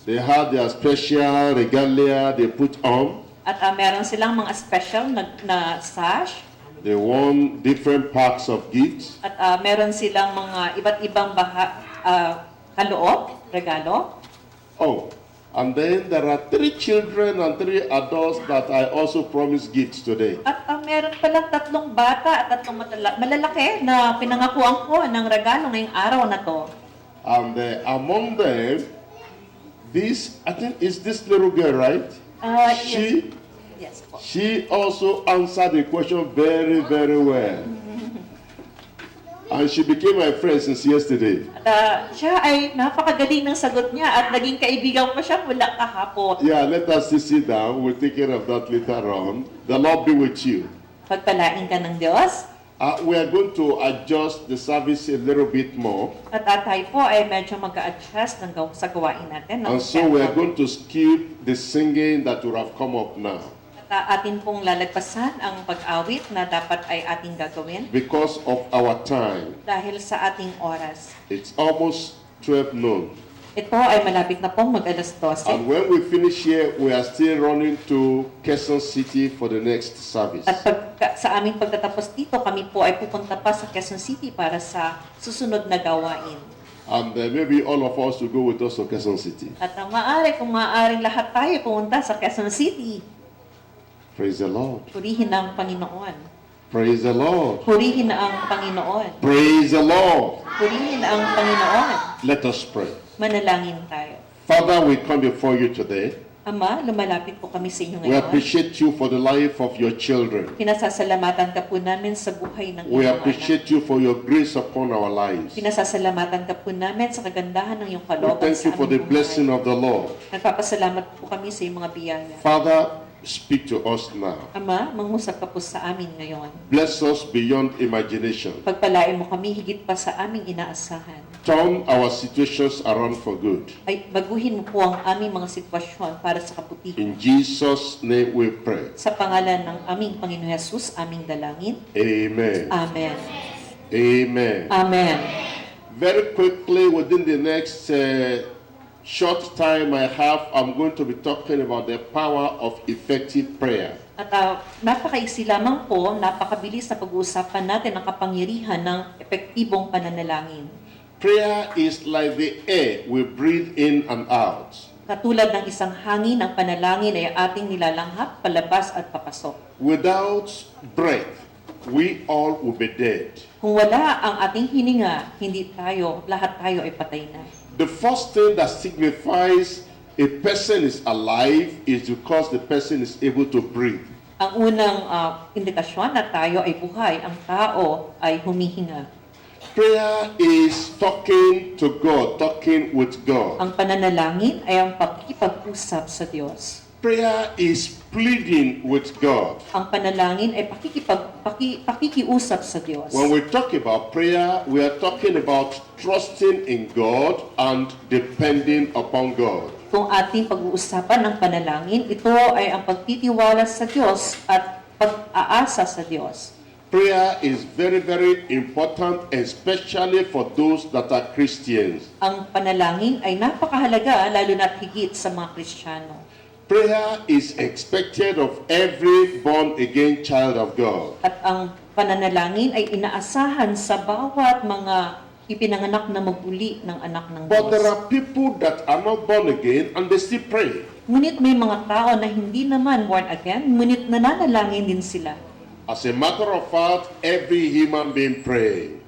They had their special regalia they put on. At meron silang mga special na sash. They won different packs of gifts. At meron silang mga iba't ibang kaloob, regalo. Oh, and then there are 3 children and 3 adults that I also promised gifts today. At meron palang 3 bata at 3 malalaki na pinangakuan ko ng regalo ngayong araw na to. And among them, I think is this little girl, right? Yes po. She also answered the question very, very well. And she became my friend since yesterday. At siya ay napakagaling ng sagot niya at naging kaibigan ko siya mula kahapon. Yeah, let us sit down. We'll take care of that later on. The Lord be with you. Pagpalain ka ng Diyos. We are going to adjust the service a little bit more. At tayo po ay medyo mag-a-adjust sa gawain natin. And so we are going to skip the singing that would have come up now. At atin pong lalagpasan ang pag-awit na dapat ay ating gagawin Because of our time. dahil sa ating oras. It's almost 12 noon. Ito ay malapit na pong mag-alas 12. And when we finish here, we are still running to Quezon City for the next service. At sa aming pagtatapos dito, kami po ay pupunta pa sa Quezon City para sa susunod na gawain. And maybe all of us will go with us to Quezon City. At kung maaaring lahat tayo pumunta sa Quezon City, Praise the Lord. purihin ang Panginoon. Praise the Lord. Purihin ang Panginoon. Praise the Lord. Purihin ang Panginoon. Let us pray. Manalangin tayo. Father, we come before you today. Ama, lumalapit po kami sa inyo We ngayon. appreciate you for the life of your children. Pinasasalamatan ka po namin sa buhay ng We iyong anak. appreciate you for your grace upon our lives. Pinasasalamatan ka po namin sa kagandahan ng iyong We kalooban thank you sa for the aming blessing buhay. of the Lord. Nagpapasalamat po kami sa iyong mga biyaya. Father, speak to us now. Ama, mangusap ka po sa amin ngayon. Bless us beyond imagination. Pagpalain mo kami higit pa sa aming inaasahan. Turn our situations around for good. Ay baguhin mo po ang aming mga sitwasyon para sa kabutihan. In Jesus' name we pray. Sa pangalan ng aming Panginoon Hesus, aming dalangin. Amen. Amen. Amen. Amen. Very quickly, within the next short time I have, I'm going to be talking about the power of effective prayer. At napakaiksi lamang po, napakabilis na pag-uusapan natin ang kapangyarihan ng epektibong pananalangin. Prayer is like the air we breathe in and out. Katulad ng isang hangin, ang panalangin ay ating nilalanghap, palabas at papasok. Without breath, we all will be dead. Kung wala ang ating hininga, lahat tayo ay patay na. The first thing that signifies a person is alive is because the person is able to breathe. Ang unang indikasyon na tayo ay buhay, ang tao ay humihinga. Prayer is talking to God, talking with God. Ang pananalangin ay ang pakikipag-usap sa Diyos. Prayer is pleading with God. Ang panalangin ay pakikiusap sa Diyos. When we talk about prayer, we are talking about trusting in God and depending upon God. Kung ating pag-uusapan ng panalangin, ito ay ang pagtitiwala sa Diyos at pag-aasa sa Diyos. Prayer is very, very important, especially for those that are Christians. Ang panalangin ay napakahalaga, lalo na't higit sa mga Kristiyano. Prayer is expected of every born-again child of God. At ang pananalangin ay inaasahan sa bawat mga ipinanganak na maguli ng anak ng But there Diyos. are people that are not born again and they still pray. Ngunit may mga tao na hindi naman born again, ngunit nananalangin din sila. As a matter of fact, every human being pray.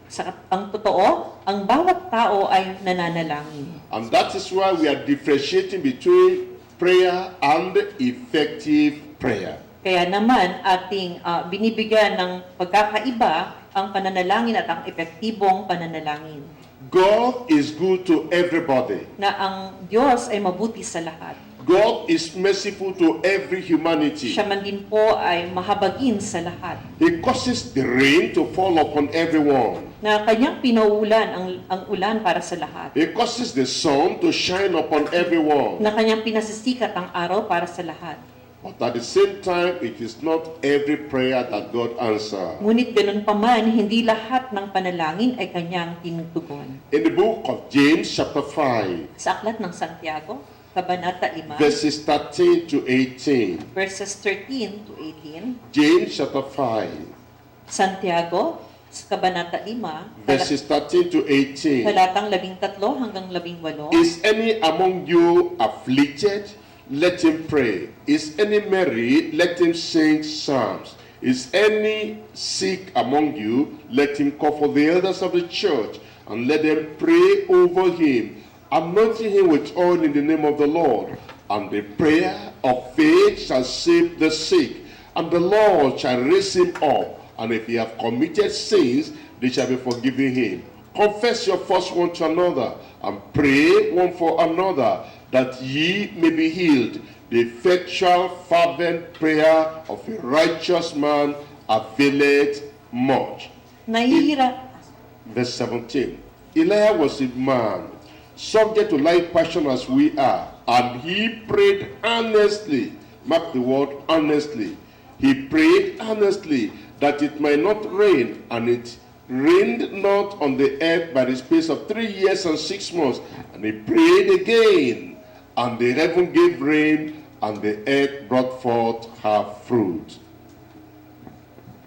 Ang totoo, ang bawat tao ay nananalangin. And that is why we are differentiating between prayer and effective prayer. Kaya naman ating binibigyan ng pagkakaiba ang pananalangin at ang epektibong pananalangin. God is good to everybody. Na ang Diyos ay mabuti sa lahat. God is merciful to every humanity. Siya man din po ay mahabagin sa lahat. He causes the rain to fall upon everyone. Na kanyang pinauulan ang ulan para sa lahat. He causes the sun to shine upon everyone. Na kanyang pinasisikat ang araw para sa lahat. But at the same time, it is not every prayer that God answers. Ngunit ganun pa man, hindi lahat ng panalangin ay kanyang tinutugon. In the book of James chapter 5, Sa aklat ng Santiago, Kabanata 5, verses 13 to 18. verses 13 to 18, James chapter 5, Santiago, Kabanata 5, verses 13 to 18. talatang 13 hanggang 18. Is any among you afflicted? Let him pray. Is any merry? Let him sing psalms. Is any sick among you? Let him call for the elders of the church, and let them pray over him, anointing him with oil in the name of the Lord. And the prayer of faith shall save the sick, and the Lord shall raise him up. And if he have committed sins, they shall be forgiven him. Confess your faults one to another, and pray one for another, that ye may be healed. The effectual fervent prayer of a righteous man availeth much. Verse 17. Elijah was a man subject to like passion as we are, and he prayed earnestly. Mark the word earnestly. He prayed earnestly that it might not rain, and it rained not on the earth by the space of 3 years and 6 months. And he prayed again, and the heaven gave rain, and the earth brought forth her fruit.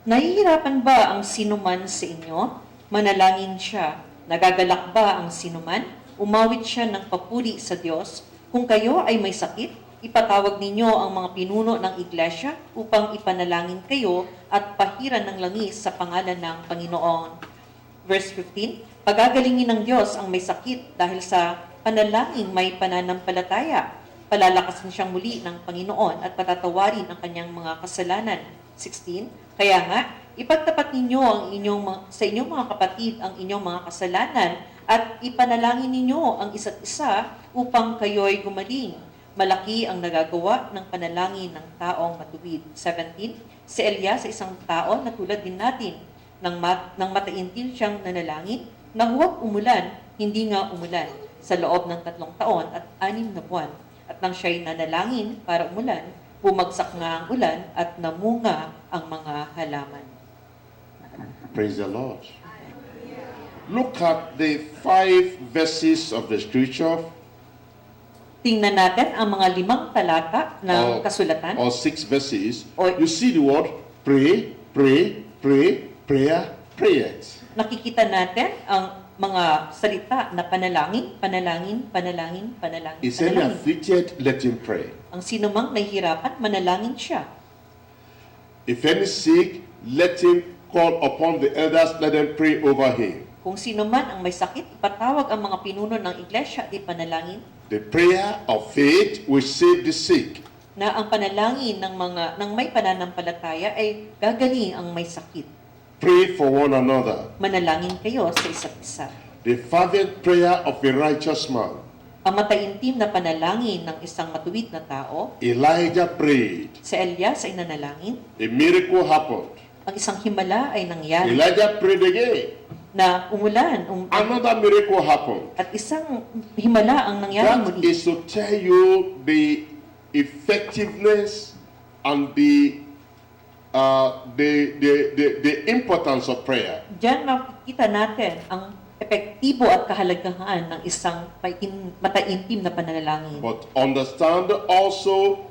Nahihirapan ba ang sinuman sa inyo? Manalangin siya. Nagagalak ba ang sinuman? Umawit siya ng papuri sa Diyos. Kung kayo ay may sakit, ipatawag ninyo ang mga pinuno ng iglesia upang ipanalangin kayo at pahiran ng langis sa pangalan ng Panginoon. Verse 15, pagagalingin ng Diyos ang may sakit dahil sa panalangin may pananampalataya. Palalakasin siyang muli ng Panginoon at patatawarin ang kanyang mga kasalanan. 16, kaya nga, ipagtapat ninyo sa inyong mga kapatid ang inyong mga kasalanan at ipanalangin ninyo ang isa't isa upang kayo'y gumaling. Malaki ang nagagawa ng panalangin ng taong matuwid. 17, si Elias sa isang tao na tulad din natin, nang mataintil siyang nanalangin, na huwag umulan, hindi nga umulan, sa loob ng 3 taon at 6 na buwan. At nang siya'y nanalangin para umulan, bumagsak nga ang ulan at namunga ang mga halaman. Praise the Lord. Look at the 5 verses of the scripture Tingnan natin ang mga 5 talata ng kasulatan. or 6 verses, Or- you see the word pray, pray, pray, prayer, prayers. Nakikita natin ang mga salita na panalangin, panalangin, panalangin, panalangin, Is any panalangin. afflicted, let him pray. Ang sinumang nahihirapan, manalangin siya. If any sick, let him call upon the elders, let them pray over him. Kung sino man ang may sakit, ipatawag ang mga pinuno ng iglesia at ipanalangin The prayer of faith will save the sick. na ang panalangin ng may pananampalataya ay gagaling ang may sakit. Pray for one another. Manalangin kayo sa isa't isa. The fervent prayer of a righteous man. Ang mataimtim na panalangin ng isang matuwid na tao, Elijah prayed. si Elias ay nanalangin. A miracle happened. Ang isang himala ay nangyari Elijah prayed again. na umulan. Another miracle happened. At isang himala ang nangyari That muli. is to tell you the effectiveness and the importance of prayer. Diyan makikita natin ang epektibo at kahalagahan ng isang mataimtim na panalangin. But understand also,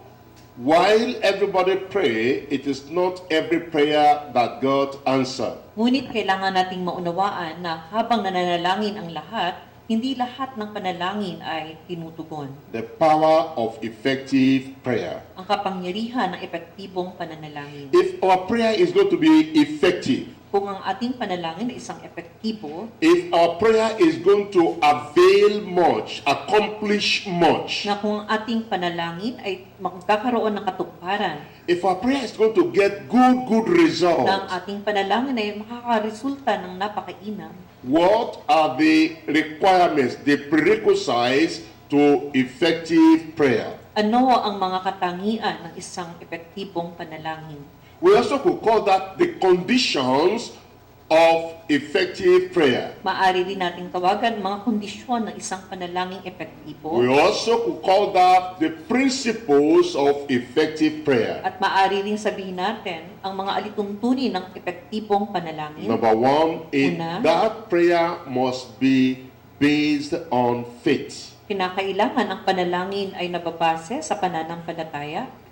while everybody pray, it is not every prayer that God answers. Ngunit kailangan nating maunawaan na habang nananalangin ang lahat, hindi lahat ng panalangin ay tinutugon. The power of effective prayer. Ang kapangyarihan ng epektibong pananalangin. If our prayer is going to be effective, Kung ang ating panalangin ay isang epektibo, if our prayer is going to avail much, accomplish much, na kung ang ating panalangin ay magkakaroon ng katuparan, if our prayer is going to get good na ang results, ating panalangin ay makakaresulta ng napakainam, what are the requirements, the prerequisites to effective prayer? ano ang mga katangian ng isang epektibong panalangin? We also could call that the conditions of effective prayer. Maaari rin nating tawagan mga kondisyon ng isang panalangin epektibo We also could call that the principles of effective prayer. at maaari rin sabihin natin ang mga alituntunin ng epektibong panalangin. Number one, Una. that prayer must be based on faith. Kinakailangan ang panalangin ay nababase sa pananampalataya.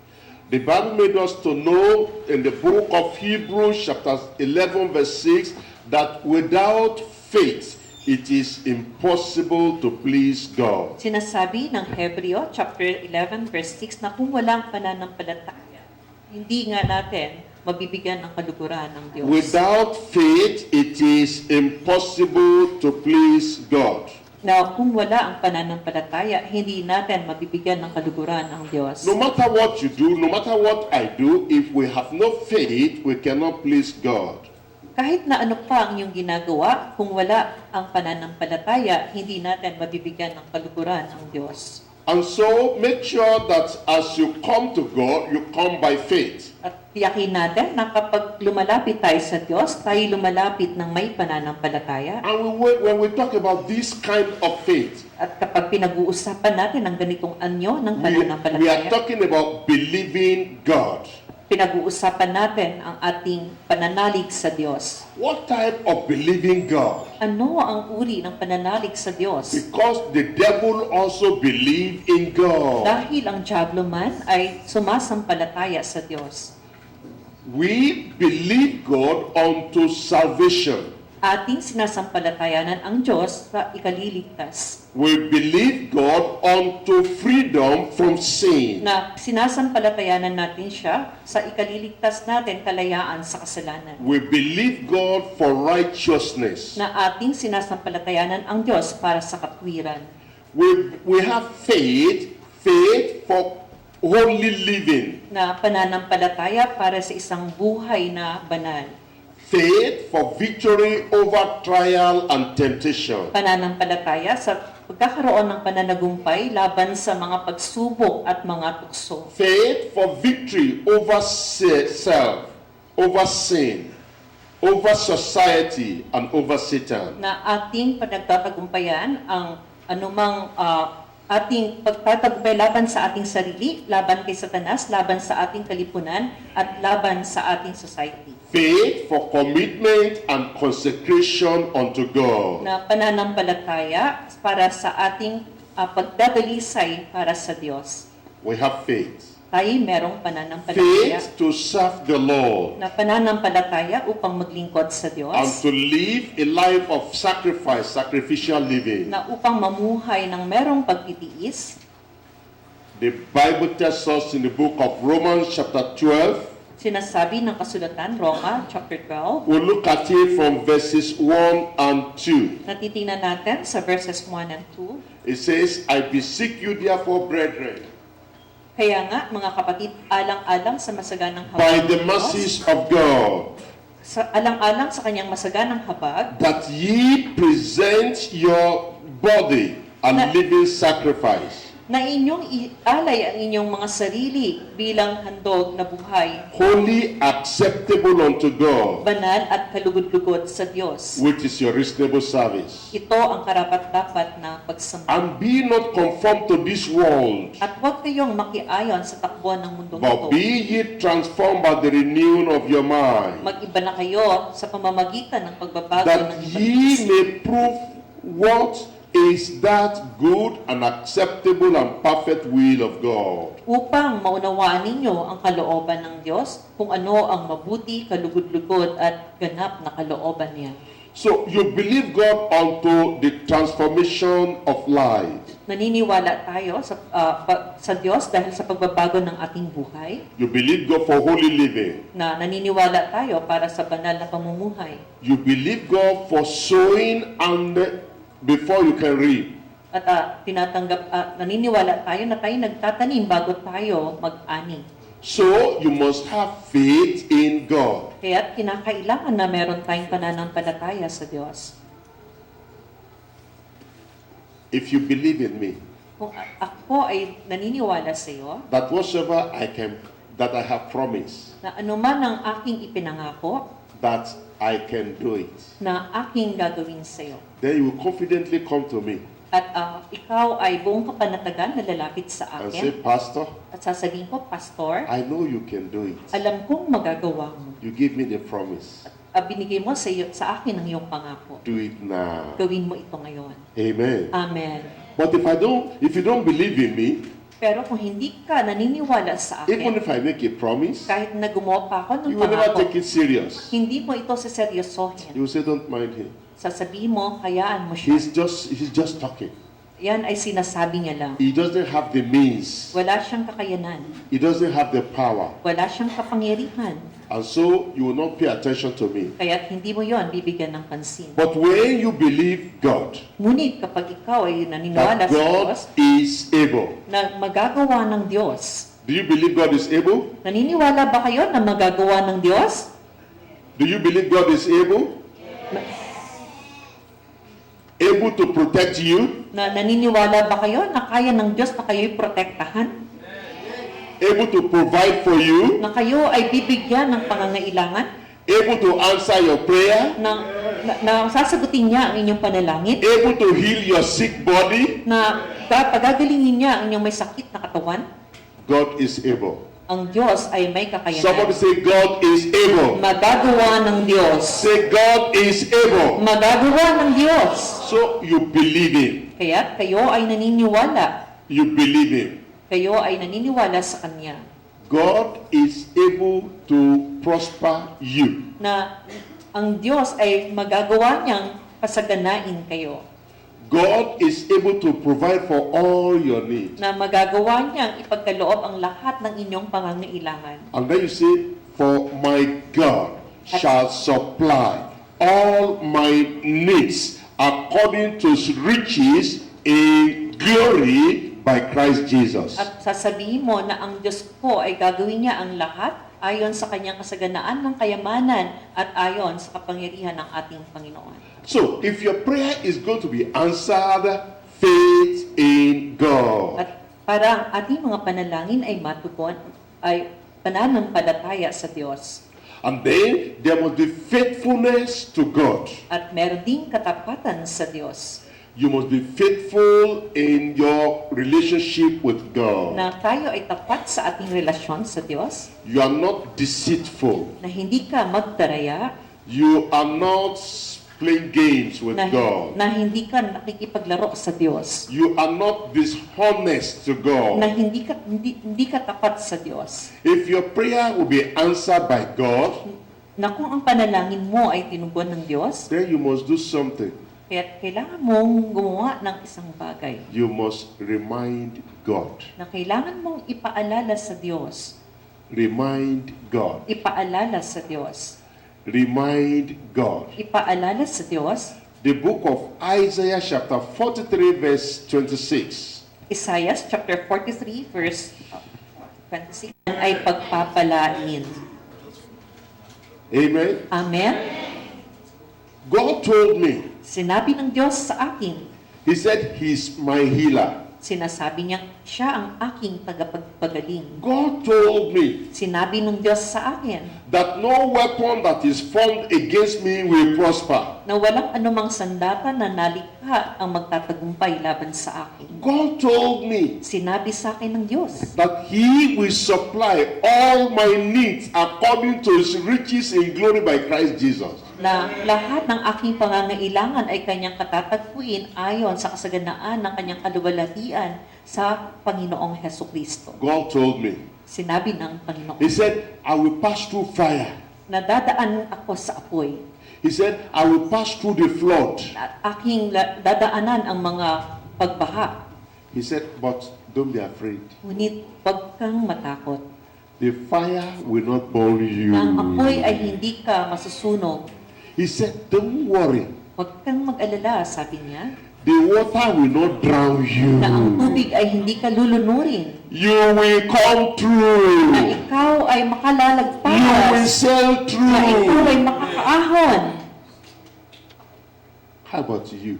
The Bible made us to know in the book of Hebrews chapter 11 verse 6 that without faith it is impossible to please God. Sinasabi ng Hebreo chapter 11 verse 6 na kung walang pananampalataya, hindi nga natin mabibigyan ng kaluguran ng Diyos. Without faith it is impossible to please God. Na kung wala ang pananampalataya, hindi natin mabibigyan ng kaluguran ng Diyos. No matter what you do, no matter what I do, if we have no faith, we cannot please God. Kahit na ano pa ang iyong ginagawa, kung wala ang pananampalataya, hindi natin mabibigyan ng kaluguran ng Diyos. And so, make sure that as you come to God, you come by faith. At tiyakin natin na kapag lumalapit tayo sa Diyos, tayo lumalapit ng may pananampalataya. And when we talk about this kind of faith, At kapag pinag-uusapan natin ang ganitong anyo ng we are pananampalataya, talking about believing God. pinag-uusapan natin ang ating pananalig sa Diyos. What type of believing God? Ano ang uri ng pananalig sa Diyos? Because the devil also believed in God. Dahil ang diablo man ay sumasampalataya sa Diyos. We believe God unto salvation. Ating sinasampalatayanan ang Diyos sa ikaliligtas. We believe God unto freedom from sin. Na sinasampalatayanan natin siya sa ikaliligtas natin kalayaan sa kasalanan. We believe God for righteousness. Na ating sinasampalatayanan ang Diyos para sa katwiran. We have faith for holy living. Na pananampalataya para sa isang buhay na banal. Faith for victory over trial and temptation. Pananampalataya sa pagkakaroon ng pananagumpay laban sa mga pagsubok at mga tukso. Faith for victory over self, over sin, over society, and over Satan. Na ating panagtatagumpayan ang anumang ating pagtatagumpay laban sa ating sarili, laban kay Satanas, laban sa ating kalipunan, at laban sa ating society. Faith for commitment and consecration unto God. Na pananampalataya para sa ating pagdadalisay para sa Diyos. We have faith. Tayo merong pananampalataya Faith to serve the Lord na pananampalataya upang maglingkod sa and Diyos, to live a life of sacrifice, sacrificial living. na upang mamuhay ng merong pagtitiis. The Bible tells us in the book of Romans chapter 12, Sinasabi ng kasulatan, Roma chapter 12, we'll look at it from verses 1 and 2. natitingnan natin sa verses 1 and 2. It says, I beseech you therefore, brethren, Kaya nga, mga kapatid, alang-alang sa masaganang habag by ng the Diyos, mercies of God, alang-alang sa kanyang masaganang habag, that ye present your body a living sacrifice, na inyong ialay ang inyong mga sarili bilang handog na buhay, wholly acceptable unto God, banal at kalugod-lugod sa Diyos. which is your reasonable service. Ito ang karapat-dapat na pagsamba. And be not conformed to this world, At huwag kayong makiayon sa takbo ng mundong ito. but be ye transformed by the renewing of your mind, Mag-iba na kayo sa pamamagitan ng pagbabago that ng ye ibang may prove what is that good and acceptable and perfect will of God. upang maunawaan ninyo ang kalooban ng Diyos, kung ano ang mabuti, kalugod-lugod at ganap na kalooban niya. So you believe God unto the transformation of life. Naniniwala tayo sa Diyos dahil sa pagbabago ng ating buhay, You believe God for holy living. na naniniwala tayo para sa banal na pamumuhay. You believe God for sowing and before you can reap. At naniniwala tayo na tayo nagtatanim bago tayo mag-ani. So you must have faith in God. Kaya kinakailangan na meron tayong pananampalataya sa Diyos. If you believe in me, Kung ako ay naniniwala sa iyo, that whatsoever that I have promised, na anuman ang aking ipinangako, that I can do it, na aking gagawin sa iyo. then you will confidently come to me At ikaw ay buong kapanatagan na lalapit sa and say, akin. Pastor, At sasabihin ko, Pastor, I know you can do it. alam kong magagawa mo. You give me the promise. Binigay mo sa akin ang iyong pangako. Do it now. Gawin mo ito ngayon. Amen. Amen. But if you don't believe in me, Pero kung hindi ka naniniwala sa even akin, if I make a promise, kahit na gumawa pa ako ng you will never pangako, take it serious. hindi mo ito seseryosohin. You will say, don't mind him. Sasabihin mo, hayaan mo siya. He's just talking. Yan ay sinasabi niya lang. He doesn't have the means. Wala siyang kakayanan. He doesn't have the power. Wala siyang kapangyarihan. And so you will not pay attention to me. Kaya't hindi mo yon bibigyan ng pansin. But when you believe God, Ngunit kapag ikaw ay naniniwala that sa God Diyos, is able. na magagawa ng Diyos, Do you believe God is able? naniniwala ba kayo na magagawa ng Diyos? Do you believe God is able? Able to protect you? Na naniniwala ba kayo na kaya ng Diyos na kayo'y protektahan? Able to provide for you? Na kayo ay bibigyan ng pangangailangan? Able to answer your prayer? Na sasagutin niya ang inyong panalangin? Able to heal your sick body? Na pagagalingin niya ang inyong may sakit na katawan? God is able. Ang Diyos ay may kakayanan. Somebody say, God is able. Magagawa ng Diyos. Say, God is able. Magagawa ng Diyos. So you believe Him. Kaya kayo ay naniniwala. You believe Him. Kayo ay naniniwala sa Kanya. God is able to prosper you. Na ang Diyos ay magagawa niyang pasaganain kayo. God is able to provide for all your needs. Na magagawa niyang ipagkaloob ang lahat ng inyong pangangailangan. And then you say, for my God shall supply all my needs according to His riches in glory by Christ Jesus. At sasabihin mo na ang Diyos ko ay gagawin niya ang lahat ayon sa kanyang kasaganaan ng kayamanan at ayon sa kapangyarihan ng ating Panginoon. So, if your prayer is going to be answered, faith in God. At para ang ating mga panalangin ay matugon, ay pananampalataya sa Diyos. And then, there must be faithfulness to God. At meron ding katapatan sa Diyos. You must be faithful in your relationship with God. Na tayo ay tapat sa ating relasyon sa Diyos. You are not deceitful. Na hindi ka magdaraya. You are not playing games with God. na hindi ka nakikipaglaro sa Diyos. You are not dishonest to Na God. hindi ka tapat sa Diyos. If your prayer will be answered by God, Na kung ang panalangin mo ay tinugon ng Diyos, then you must do something. kaya kailangan mong gumawa ng isang bagay You must remind God. na kailangan mong ipaalala sa Diyos. Remind God. Ipaalala sa Diyos. Remind God. Ipaalala sa Diyos. The book of Isaiah chapter 43 verse 26. Isaiah chapter 43 verse 26 ay pagpapalain. Amen. Amen? God told me, Sinabi ng Diyos sa akin, He said, He's my healer. sinasabi niya, siya ang aking tagapagpagaling. God told me Sinabi ng Diyos sa akin that no weapon that is formed against me will prosper. na walang anumang sandata na nalikha ang magtatagumpay laban sa akin. God told me Sinabi sa akin ng Diyos that He will supply all my needs according to His riches in glory by Christ Jesus. na lahat ng aking pangangailangan ay kanyang katatagpuin ayon sa kasaganaan ng kanyang kaluwalhatian sa Panginoong Hesukristo. God told me. Sinabi ng Panginoon, He said, I will pass through fire. na dadaan ako sa apoy He said, I will pass through the flood. at aking dadaanan ang mga pagbaha. He said, but don't be afraid. Ngunit huwag kang matakot. The fire will not burn you. Na ang apoy ay hindi ka masusunog. He said, don't worry. Huwag kang mag-alala, sabi niya, The water will not drown you. na ang tubig ay hindi ka lulunurin. You will come Na through. ikaw ay You will makalalagpas. sail Na ikaw through. ay makakaahon. How about you?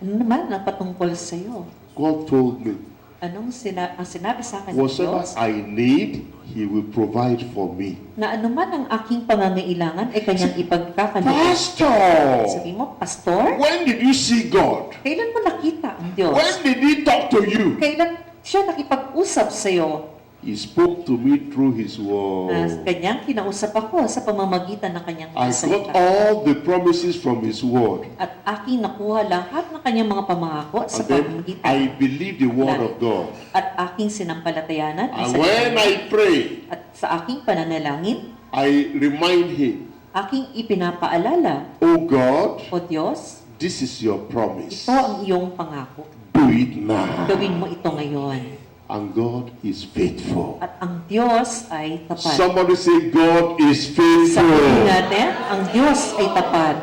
Ano naman ang patungkol sa iyo? God told me, Ang sinabi sa akin ng whatever Diyos, I need, He will provide for me. na anuman ang aking pangangailangan ay kanyang ipagkakalob. Pastor, Sabi mo, Pastor, when did you see God? kailan mo nakita ang Diyos? When did He talk to you? Kailan siya nakipag-usap sa iyo? He spoke to me through His Na word. kanyang kinausap ako sa pamamagitan ng kanyang I got salita. all the promises from His word. At aking nakuha lahat ng kanyang mga pamangako sa And then pamamagitan. I believe the word of God. At aking sinampalatayanan ang And salita when niya. I pray, At sa aking pananalangin, I remind Him, aking ipinapaalala, oh God, O Diyos, this is your promise. ito ang iyong pangako. Do it now. Gawin mo ito ngayon. And God is faithful. At ang Diyos ay tapat. Somebody say, God is Sabihin faithful. natin, ang Diyos ay tapat.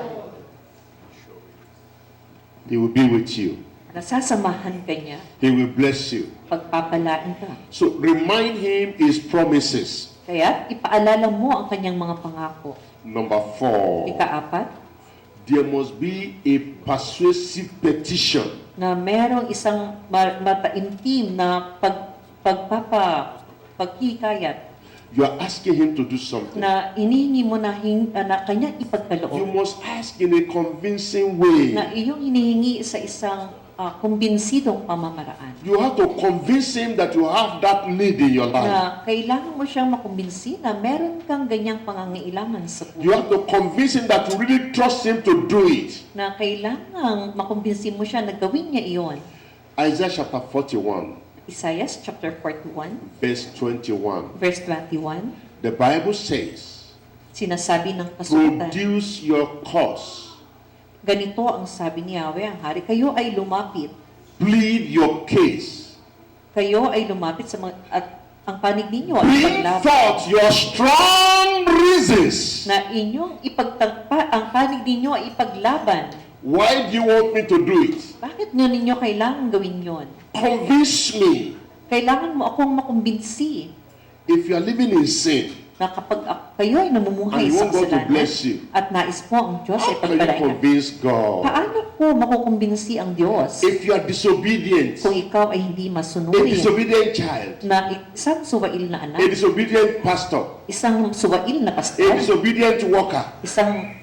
He will be with you. Nasasamahan ka niya, He will bless you. pagpapalain ka. So remind Him His promises. Kaya ipaalala mo ang kanyang mga pangako. Number 4, Ikaapat, there must be a persuasive petition. na merong isang mataimtim na paghihikayat You are asking Him to do something. na inihingi mo na, na kanyang You ipagkaloob. must ask in a convincing way. Na iyong hinihingi sa isang kumbinsidong pamamaraan. You have to convince Him that you have that need in your life. Na kailangan mo siyang makumbinsi na meron kang ganyang pangangailangan sa You buhay. have to convince Him that you really trust Him to do it. Na kailangan makumbinsi mo siya na gawin niya iyon. Isaiah chapter 41, Isaiah chapter 41, verse 21. verse 21, The Bible says, sinasabi ng kasulatan, produce your cause, ganito ang sabi ni Yahweh ang hari, kayo ay lumapit, plead your case, kayo ay lumapit sa mga, at ang panig ninyo ay bring ipaglaban, forth your strong reasons. na inyong ipagtagpa, ang panig ninyo ay ipaglaban. Why do you want me to do it? Bakit nyo ninyo kailangan gawin yon? Convince me. Kailangan mo akong makumbinsi If you are living in sin, na kapag kayo ay namumuhay and you sa want God to kasalanan bless you, at nais mo ang Diyos ay how can you pagpalain, convince God? paano ko makukumbinsi ang Diyos If you are disobedient, kung ikaw ay hindi a masunurin disobedient child, na isang suwail na a anak, disobedient pastor, isang suwail na a pastor, disobedient worker, isang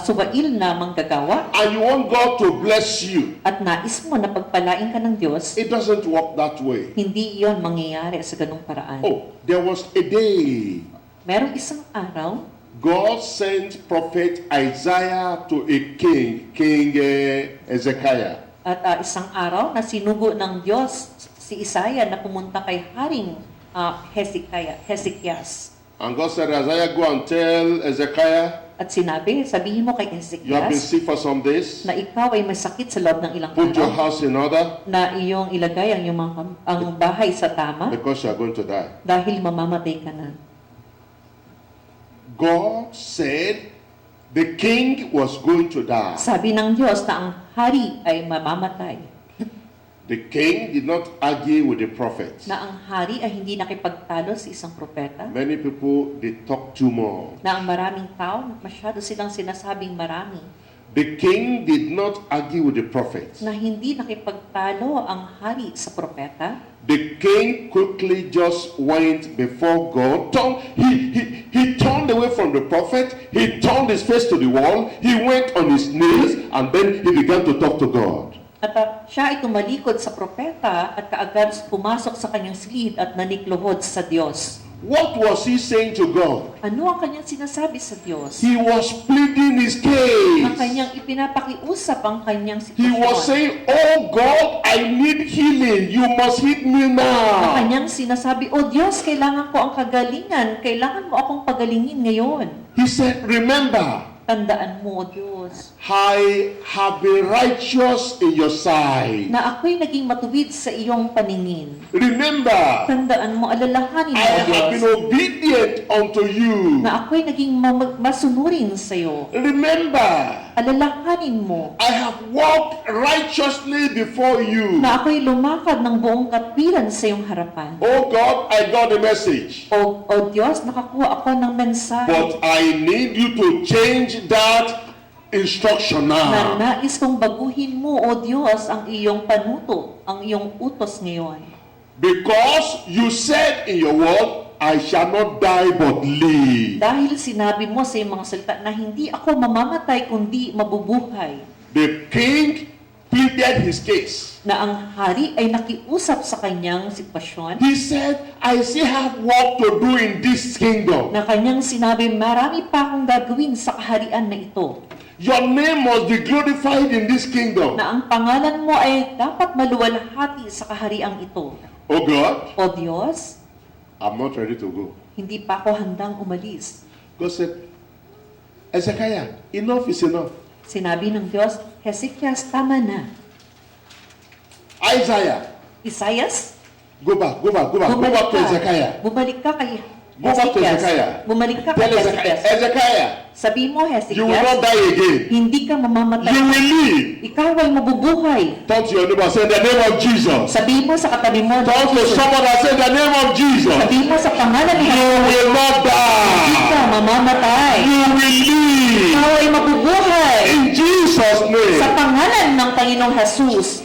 suwail na manggagawa, and you want God to bless you, at nais mo na pagpalain ka ng Diyos, it doesn't work that way. hindi iyon mangyayari sa ganung paraan. Oh, there was a day Merong isang araw God sent prophet Isaiah to a king, Hezekiah. At isang araw na sinugo ng Diyos si Isaiah na pumunta kay Haring Hezekias. And God said, Isaiah, go and tell Hezekiah, At sabihin mo kay you have been Hezekias sick for some days. na ikaw ay may sakit sa loob ng ilang Put your araw, house in order na iyong ilagay ang bahay sa tama because you are going to die. dahil mamamatay ka na. God said the king was going to die. Sabi ng Diyos na ang hari ay mamamatay. The king did not argue with the prophet. Na ang hari ay hindi nakipagtalo sa isang propeta. Many people, they talk too much. Na ang maraming tao, masyado silang sinasabing marami. The king did not argue with the prophet. Na hindi nakipagtalo ang hari sa propeta. The king quickly just went before God. He turned away from the prophet. He turned his face to the wall. He went on his knees and then he began to talk to God. At siya ay tumalikod sa propeta at kaagad pumasok sa kanyang silid at nanikluhod sa Diyos. What was he saying to God? Ano ang kanyang sinasabi sa Diyos? He was pleading his Ang case. kanyang ipinapakiusap ang kanyang He was sitwasyon. saying, oh God, I need healing. You must heal me Ang now. kanyang sinasabi, O Diyos, kailangan ko ang kagalingan. Kailangan mo akong pagalingin ngayon. He said, remember, Tandaan mo, O Diyos, I have been righteous in your sight. na ako'y naging matuwid sa iyong paningin. Remember, Tandaan mo, alalahanin mo, I O have Diyos, been obedient unto you. na ako'y naging masunurin sa iyo. Remember, Alalahanin mo, I have walked righteously before you. na ako'y lumakad ng buong katwiran sa iyong harapan. Oh God, I got the message. O Diyos, nakakuha ako ng mensahe But I need you to change that instruction na now. nais kong baguhin mo, O Diyos, ang iyong panuto, ang iyong utos ngayon. Because you said in your word, I shall not die but live. Dahil sinabi mo sa iyong mga salita na hindi ako mamamatay kundi mabubuhay. The king pleaded his case. Na ang hari ay nakiusap sa kanyang sitwasyon. He said, I still have work to do in this kingdom. Na kanyang sinabi, marami pa akong gagawin sa kaharian na ito. Your name must be glorified in this kingdom. Na ang pangalan mo ay dapat maluwalhati sa kahariang ito. Oh God, O Diyos, I'm not ready to go. hindi pa ako handang umalis. God said, Hezekiah, enough is enough. Sinabi ng Diyos, Hezekias, tama na. Isaiah, Isaias, go back to Hezekiah. Bumalik ka kay Go back to Hezekiah. Bumalik ka Tell kay Hezekiah, Hezekias. Hezekiah, Sabi mo, you will not Hezekias, die again. hindi ka mamamatay. You will live. Ikaw ay mabubuhay. Talk to your neighbor, say in the name of Jesus. Sabi mo sa katabi mo, Talk to someone and say in the name of Jesus. sabi mo sa pangalan ni You Jesus, will not hindi ka die. mamamatay. You will live. Ikaw ay mabubuhay. In Jesus' Sa name. pangalan ng Panginoong Jesus,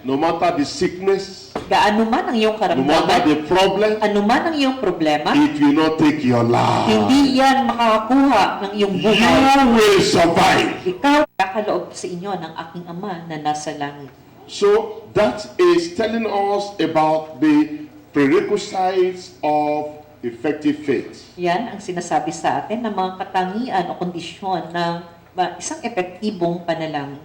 No matter the sickness, gaano man ang iyong no matter karamdaman, the problem, ano man ang iyong problema, it will not take your life. hindi yan makakakuha ng iyong buhay. You will survive. Ikaw, kakaloob sa inyo ng aking Ama na nasa langit. So that is telling us about the prerequisites of effective faith. Yan ang sinasabi sa atin ng mga katangian o kondisyon ng isang epektibong panalangin.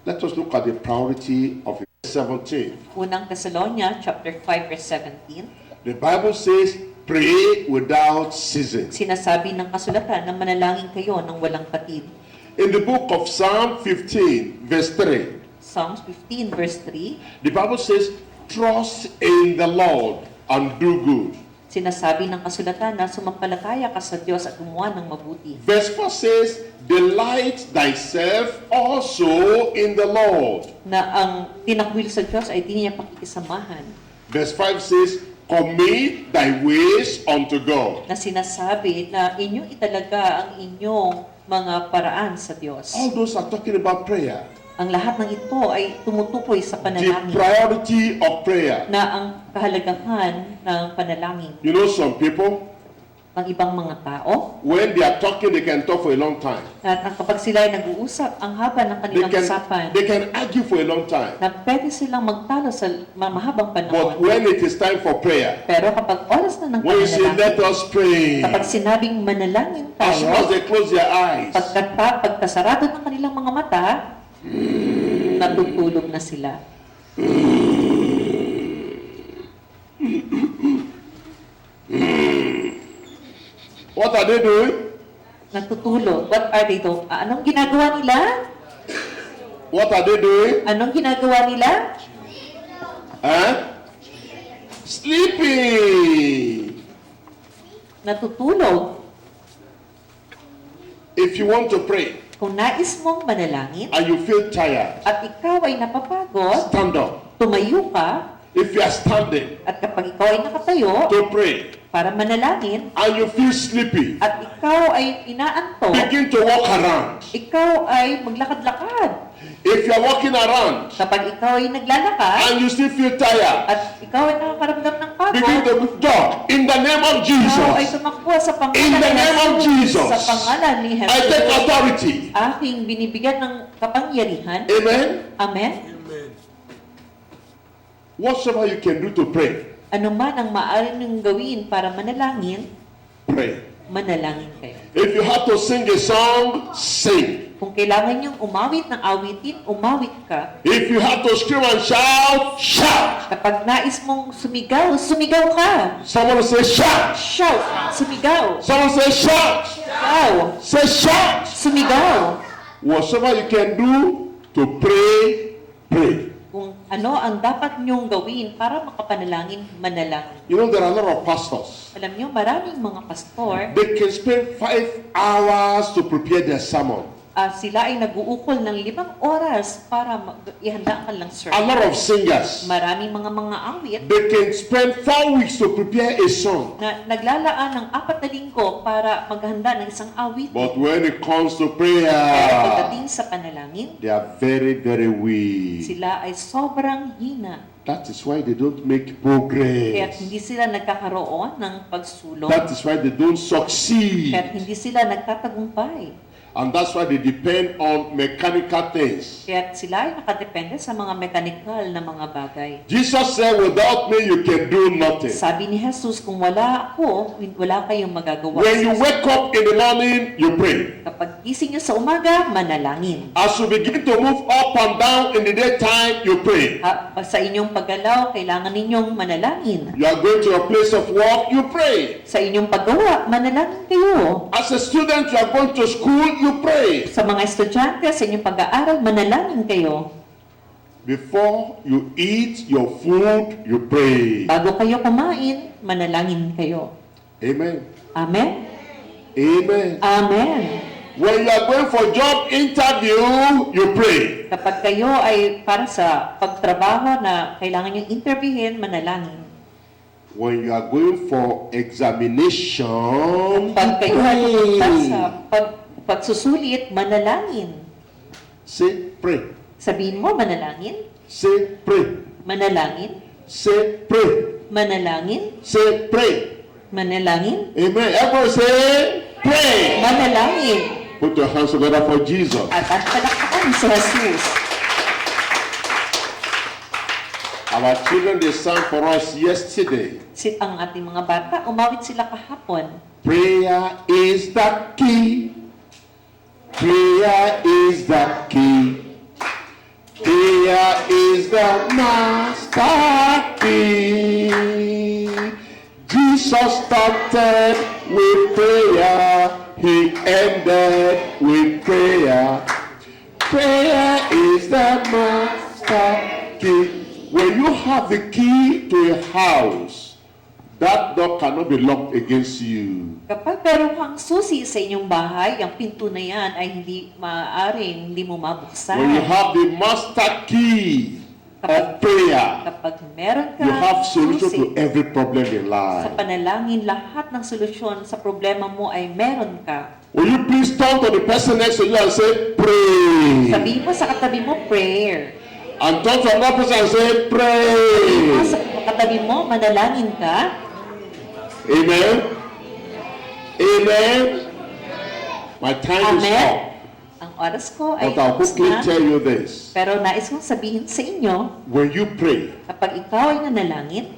Let us look at the priority of 17. Unang Thessalonia, chapter 5, verse 17. The Bible says, pray without ceasing. Sinasabi ng kasulatan na manalangin kayo ng walang patid. In the book of Psalm 15, verse 3, Psalms 15, verse 3. the Bible says, trust in the Lord and do good. Sinasabi ng kasulatan na sumampalataya ka sa Diyos at gumawa ng mabuti. Verse 4 says, delight thyself also in the Lord. Na ang tinakwil sa Diyos ay di niya pakikisamahan. Verse 5 says, commit thy ways unto God. Na sinasabi na inyong italaga ang inyong mga paraan sa Diyos. All those are talking about prayer. Ang lahat ng ito ay tumutukoy sa The panalangin. priority of prayer. Na ang kahalagahan ng panalangin. You know, some people, ng ibang mga tao. When they are talking, they can talk for a long time. At kapag sila ay nag-uusap, ang haba ng kanilang usapan, They can argue for a long time. na pwede silang magtalo sa mahabang But panahon. when it is time for prayer, Pero kapag oras na ng when you say, let panalangin, us pray, kapag sinabing manalangin as soon as tayo, they close their eyes, pagkasarado ng kanilang mga mata, natutulog na sila. what are they doing? Natutulog. What are they doing? Anong ginagawa nila? What are they doing? Anong ginagawa nila? Huh? Sleeping. Natutulog. If you want to pray Kung nais mong manalangin and you feel tired, at ikaw ay napapagod, stand up. tumayo ka, If you are standing at kapag ikaw ay nakatayo to pray para manalangin, and you feel sleepy, at ikaw ay inaantok, begin to walk around. ikaw ay maglakad-lakad. If you are walking around Kapag ikaw ay naglalakad, and you still feel tired, at ikaw ay nakakaramdam ng begin pagod, to jog in the name of ikaw ay Jesus. tumakbo sa pangalan In the ni name of Jesus, Sa pangalan ni I take Jesus, authority. aking binibigyan ng kapangyarihan. Amen. Amen? Whatsoever you can do to pray, Ano man ang maaari niyong gawin para manalangin, pray. manalangin kayo. If you have to sing a song, sing. Kung kailangan niyong umawit ng awitin, umawit ka. If you have to scream and shout, shout. Kapag nais mong sumigaw, sumigaw ka. Someone say shout. Shout, sumigaw. Someone say shout. Sigaw, Say shout. sumigaw. Whatever you can do to pray, pray. Kung ano ang dapat niyong gawin para makapanalangin, manalangin. You know, there are a lot of pastors. Alam niyo, maraming mga pastor, They can spend 5 hours to prepare their sermon. sila ay nag-uukol ng 5 oras para ihanda ang kanilang A lot sermon. of singers. Maraming mga awit They can spend 4 weeks to prepare a song. na naglalaan ng 4 na linggo para maghanda ng isang awit. But when it comes to Pero prayer, pagdating sa panalangin, they are very, very weak. sila ay sobrang hina. That is why they don't make Kaya progress. hindi sila nagkakaroon ng pagsulong. That is why they don't succeed. Kaya hindi sila nagtatagumpay. And that's why they depend on mechanical things. Kaya sila ay nakadepende sa mga mekanikal na mga bagay. Jesus said, without me, you can do nothing. Sabi ni Jesus, kung wala ako, wala kayong magagawa. When you wake up in the morning, you pray. Kapag gising nyo sa umaga, manalangin. As you begin to move up and down in the daytime, you pray. Sa inyong paggalaw, kailangan ninyong manalangin. You are going to your place of work, you pray. Sa inyong paggawa, manalangin kayo. As a student, you are going to school, you pray. Sa mga estudyante, sa inyong pag-aaral, manalangin kayo. Before you eat your food, you pray. Bago kayo kumain, manalangin kayo. Amen. Amen? Amen. Amen. When you are going for job interview, you pray. Kapag kayo ay para sa pagtrabaho na kailangan niyong interviewin, manalangin. When you are going for examination, Pag you kayo ay pupunta pray. sa pagsusulit, manalangin. Say pray. Sabihin mo, manalangin. Say pray. Manalangin. Say pray. Manalangin. Say pray. Manalangin. Amen. Everyone say pray. Manalangin. Put your hands together for Jesus. At palakpakan si Jesus. Our children, they sang for us yesterday. Ang ating mga bata, umawit sila kahapon. Prayer is the key. Prayer is the key. Prayer is the master key. Jesus started with prayer. He ended with prayer. Prayer is the master key. When you have the key to a house, that door cannot be locked against you. Kapag meron kang susi sa inyong bahay, ang pinto na yan ay hindi mo mabuksan. When you have the master key of prayer, Kapag meron ka you have solution to susi every problem in sa life. panalangin, lahat ng solusyon sa problema mo ay meron ka. Will you please turn to the person next to you and say, pray? Sabihin mo sa katabi mo, prayer. And turn to another person and say, Sabihin mo pray. sa katabi mo, manalangin ka. Amen. Amen. My time is Amen. up. Ang oras ko ay But I'll tapos quickly na. tell you this. Pero nais kong sabihin sa inyo, When you pray, kapag ikaw ay nanalangin,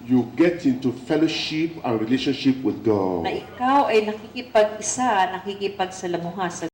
you get into fellowship and relationship with na God. ikaw ay nakikipag-isa, nakikipagsalamuha sa